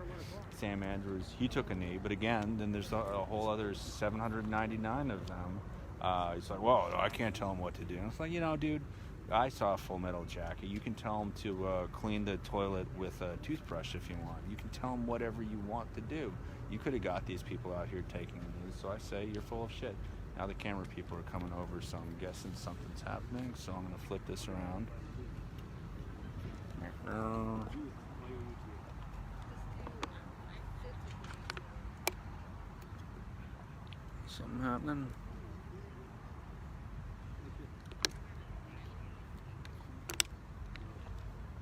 Sam Andrews, he took a knee, but again, then there's a whole other 799 of them. He's like, well, I can't tell him what to do. And it's like, dude, I saw Full Metal Jacket. You can tell him to clean the toilet with a toothbrush if you want. You can tell him whatever you want to do. You could have got these people out here taking knees, so I say you're full of shit. Now the camera people are coming over, so I'm guessing something's happening, so I'm going to flip this around. Something happening.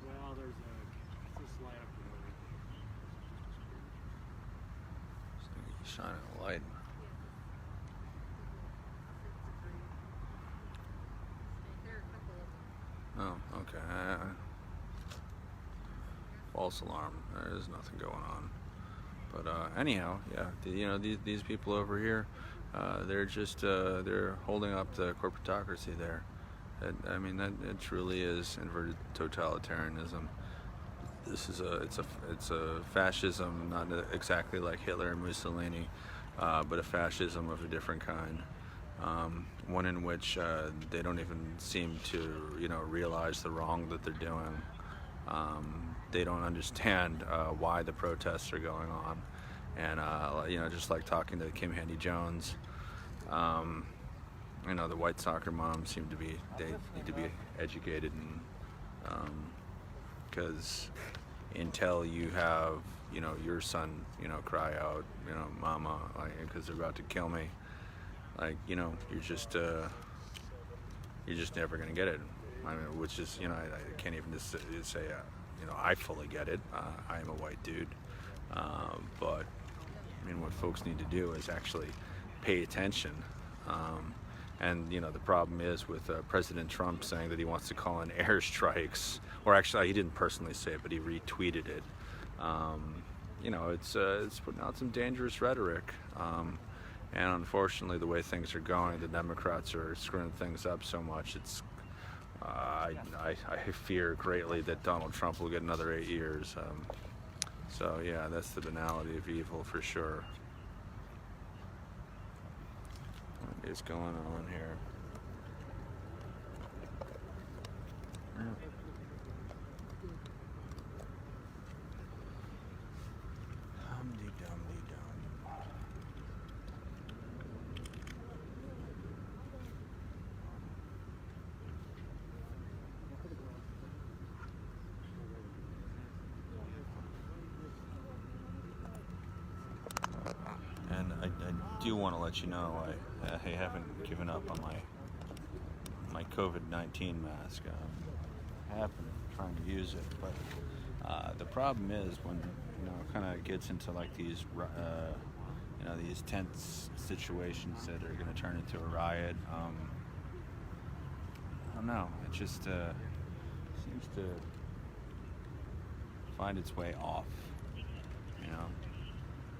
Well, there's a slide up the Shining a light. Oh, okay. False alarm. There's nothing going on. But anyhow, yeah. These people over here, they're just they're holding up the corporatocracy there. That truly is inverted totalitarianism. It's a fascism, not exactly like Hitler and Mussolini, but a fascism of a different kind. One in which they don't even seem to realize the wrong that they're doing. They don't understand why the protests are going on, and just like talking to Kim Handy Jones, the white soccer moms they need to be educated, and because until you have your son cry out mama, because they're about to kill me, you're just never gonna get it. Which is I can't even just say I fully get it. I am a white dude, but what folks need to do is actually pay attention. And the problem is with President Trump saying that he wants to call in airstrikes, or actually he didn't personally say it, but he retweeted it. It's putting out some dangerous rhetoric. And unfortunately, the way things are going, the Democrats are screwing things up so much. I fear greatly that Donald Trump will get another 8 years. So yeah, that's the banality of evil for sure. What is going on here? And I do want to let you know I haven't given up on my COVID-19 mask. I have been trying to use it, but the problem is when it kind of gets into like these these tense situations that are going to turn into a riot. I don't know. It just seems to find its way off.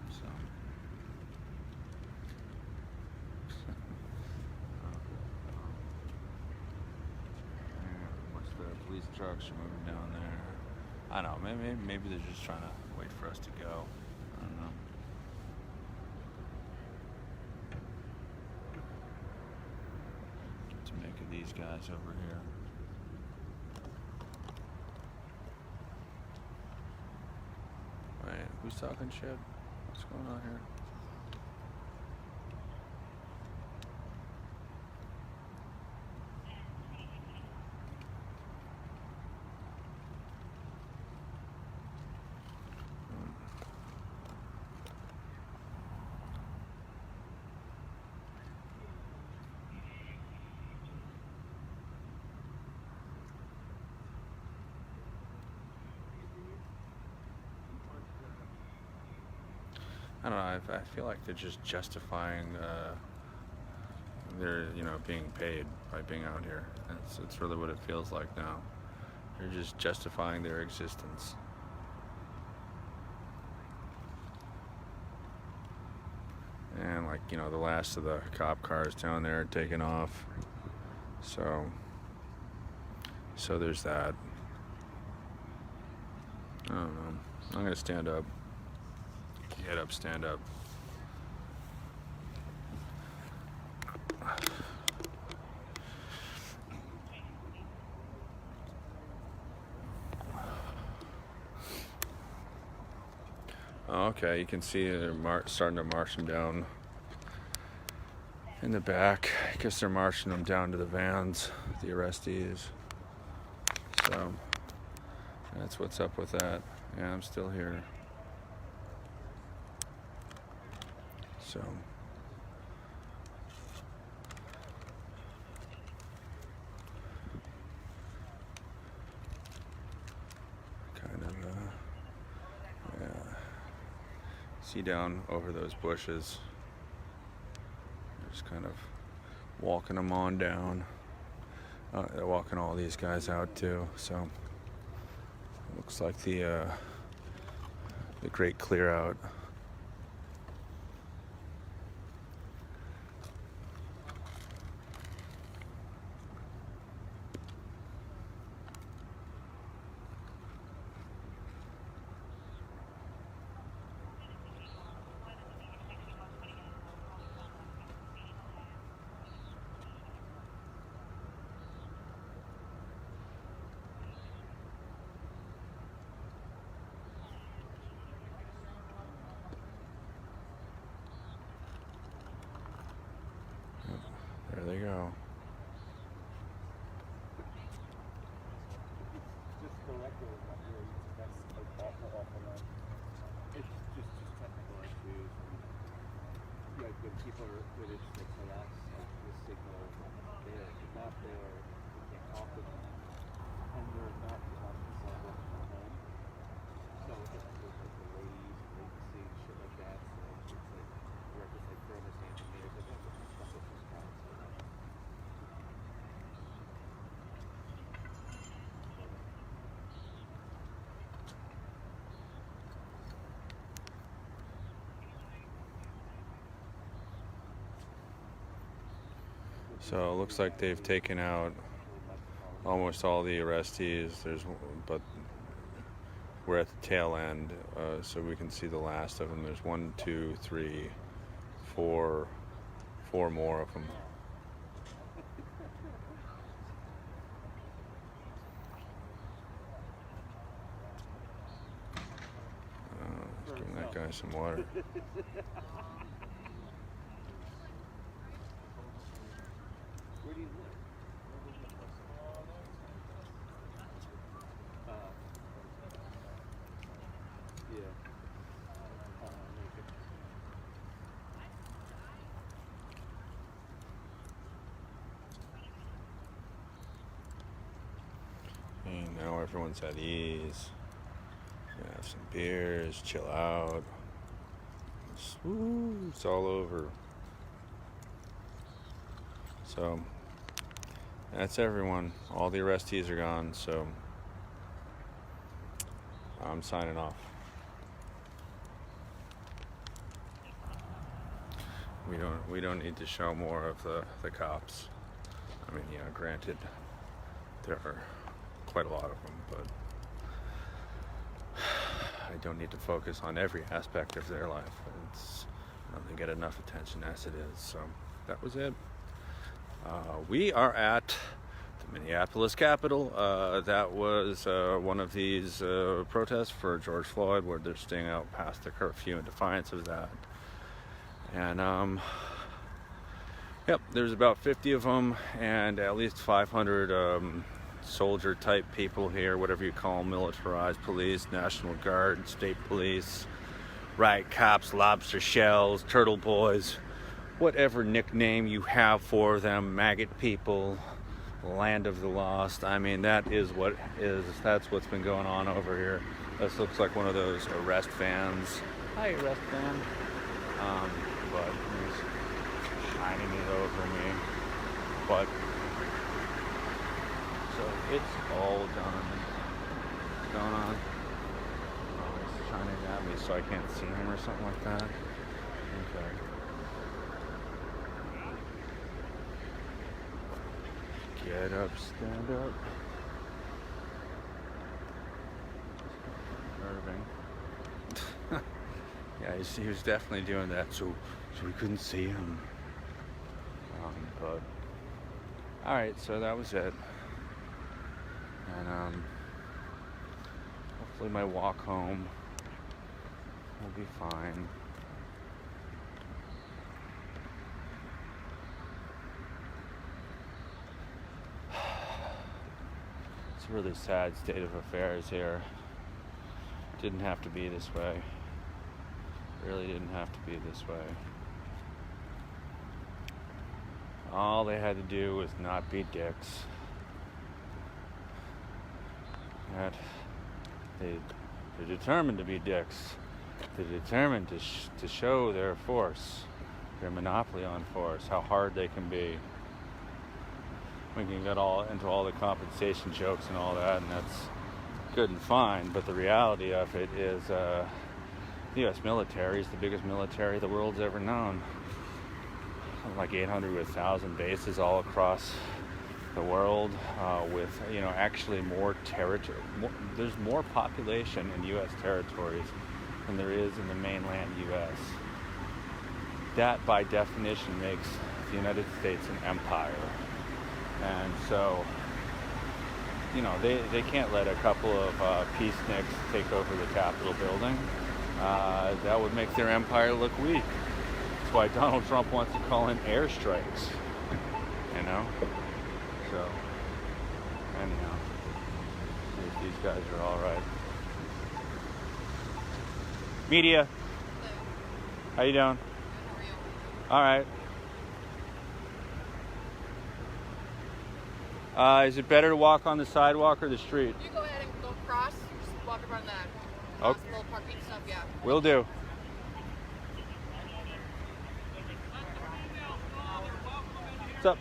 So. What's the police trucks are moving down there? I don't know. Maybe they're just trying to wait for us to go. I don't know. these guys over here. Wait, who's talking shit? What's going on here? I don't know, I feel like they're just justifying their, being paid by being out here. It's really what it feels like now. They're just justifying their existence. And the last of the cop cars down there taking off. So there's that. I don't know. I'm gonna stand up. Get up, stand up. Okay, you can see they're starting to march them down in the back. I guess they're marching them down to the vans, the arrestees. So that's what's up with that. Yeah, I'm still here. So kind of yeah. See down over those bushes. Just kind of walking them on down. They're walking all these guys out too. So looks like the great clear out. There they go. Just correctly, that's awful. It's just technical issues. When people are with it, they say us, the signal there, not there, we can't talk to them, and they're not talking to someone from home. So it's like delays, latency, and shit like that. So it's like we're just like throwing this hand in the air, but that's what this counts. So it looks like they've taken out almost all the arrestees. But we're at the tail end, so we can see the last of them. There's 1, 2, 3, 4 more of them. Let's give that guy some water. Where do you live? Yeah. And now everyone's at ease. Gonna have some beers, chill out. It's all over. So that's everyone. All the arrestees are gone, so I'm signing off. We don't need to show more of the cops. I mean, yeah, granted, there are quite a lot of them, but I don't need to focus on every aspect of their life. They get enough attention as it is. So that was it. We are at Minneapolis Capitol. That was one of these protests for George Floyd, where they're staying out past the curfew in defiance of that. And yep, there's about 50 of them, and at least 500 soldier type people here, whatever you call them, militarized police, National Guard, state police, riot cops, lobster shells, turtle boys, whatever nickname you have for them, maggot people, land of the lost. I mean, that's what's been going on over here. This looks like one of those arrest vans. Hi, arrest van. But he's shining it over me. But so it's all done. What's going on? Oh, he's shining at me so I can't see him or something like that. Okay. Get up, stand up. Irving. Yeah, he was definitely doing that, so we couldn't see him. But all right, so that was it. And hopefully my walk home will be fine. It's a really sad state of affairs here. Didn't have to be this way. Really didn't have to be this way. All they had to do was not be dicks. That they're determined to be dicks. They're determined to show their force, their monopoly on force, how hard they can be. We can get into all the compensation jokes and all that, and that's good and fine, but the reality of it is the U.S. military is the biggest military the world's ever known. Like 800 to 1,000 bases all across the world, with actually more territory. There's more population in U.S. territories than there is in the mainland U.S. That, by definition, makes the United States an empire, and so they can't let a couple of peaceniks take over the Capitol building. That would make their empire look weak. That's why Donald Trump wants to call in airstrikes. So, anyhow, see if these guys are all right. Media, how you doing? All right. Is it better to walk on the sidewalk or the street? You go ahead and go across, just walk around that. Okay. Little parking stuff, yeah. Will do. What's up?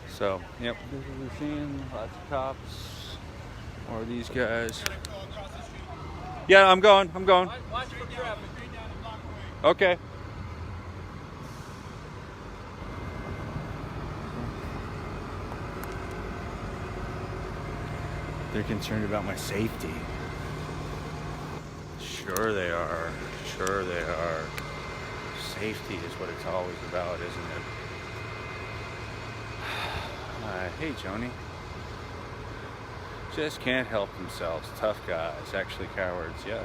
So, yep, this is the scene. Lots of cops. More of these guys. Yeah, I'm going. Watch for traffic. Okay. They're concerned about my safety. Sure they are. Sure they are. Safety is what it's always about, isn't it? Hey, Joni. Just can't help themselves. Tough guys. Actually cowards. Yeah.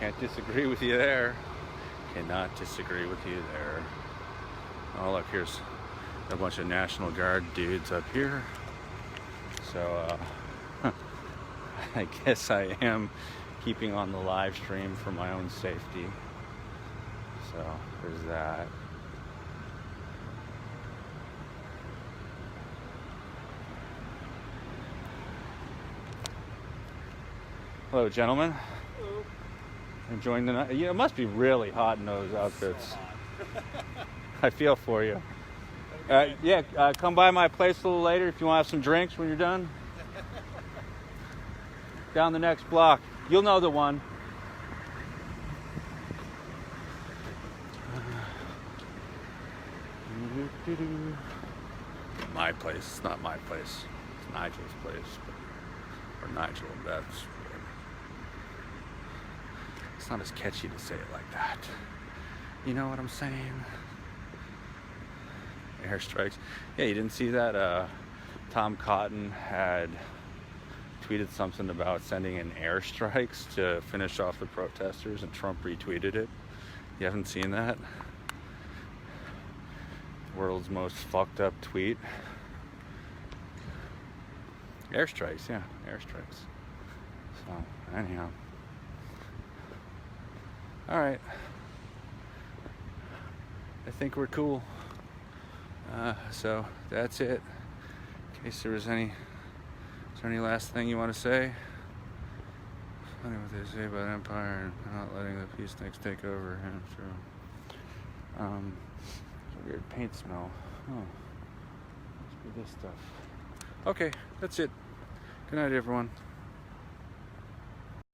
Can't disagree with you there. Cannot disagree with you there. Oh, look, here's a bunch of National Guard dudes up here. So, I guess I am keeping on the live stream for my own safety. So, there's that. Hello, gentlemen. Hello. Enjoying the night. It must be really hot in those outfits. I feel for you. Come by my place a little later if you want to have some drinks when you're done. Down the next block. You'll know the one. My place. It's not my place. It's Nigel's place. Or Nigel and Beth's. It's not as catchy to say it like that. You know what I'm saying? airstrikes. Yeah, you didn't see that? Tom Cotton had tweeted something about sending in airstrikes to finish off the protesters, and Trump retweeted it. You haven't seen that? World's most fucked up tweet. Airstrikes, yeah, airstrikes. So, anyhow. Alright. I think we're cool. So, that's it. In case there was any... Is there any last thing you want to say? Funny what they say about empire and not letting the peaceniks take over. Yeah, true. It's a weird paint smell. Oh. Must be this stuff. Okay, that's it. Good night, everyone.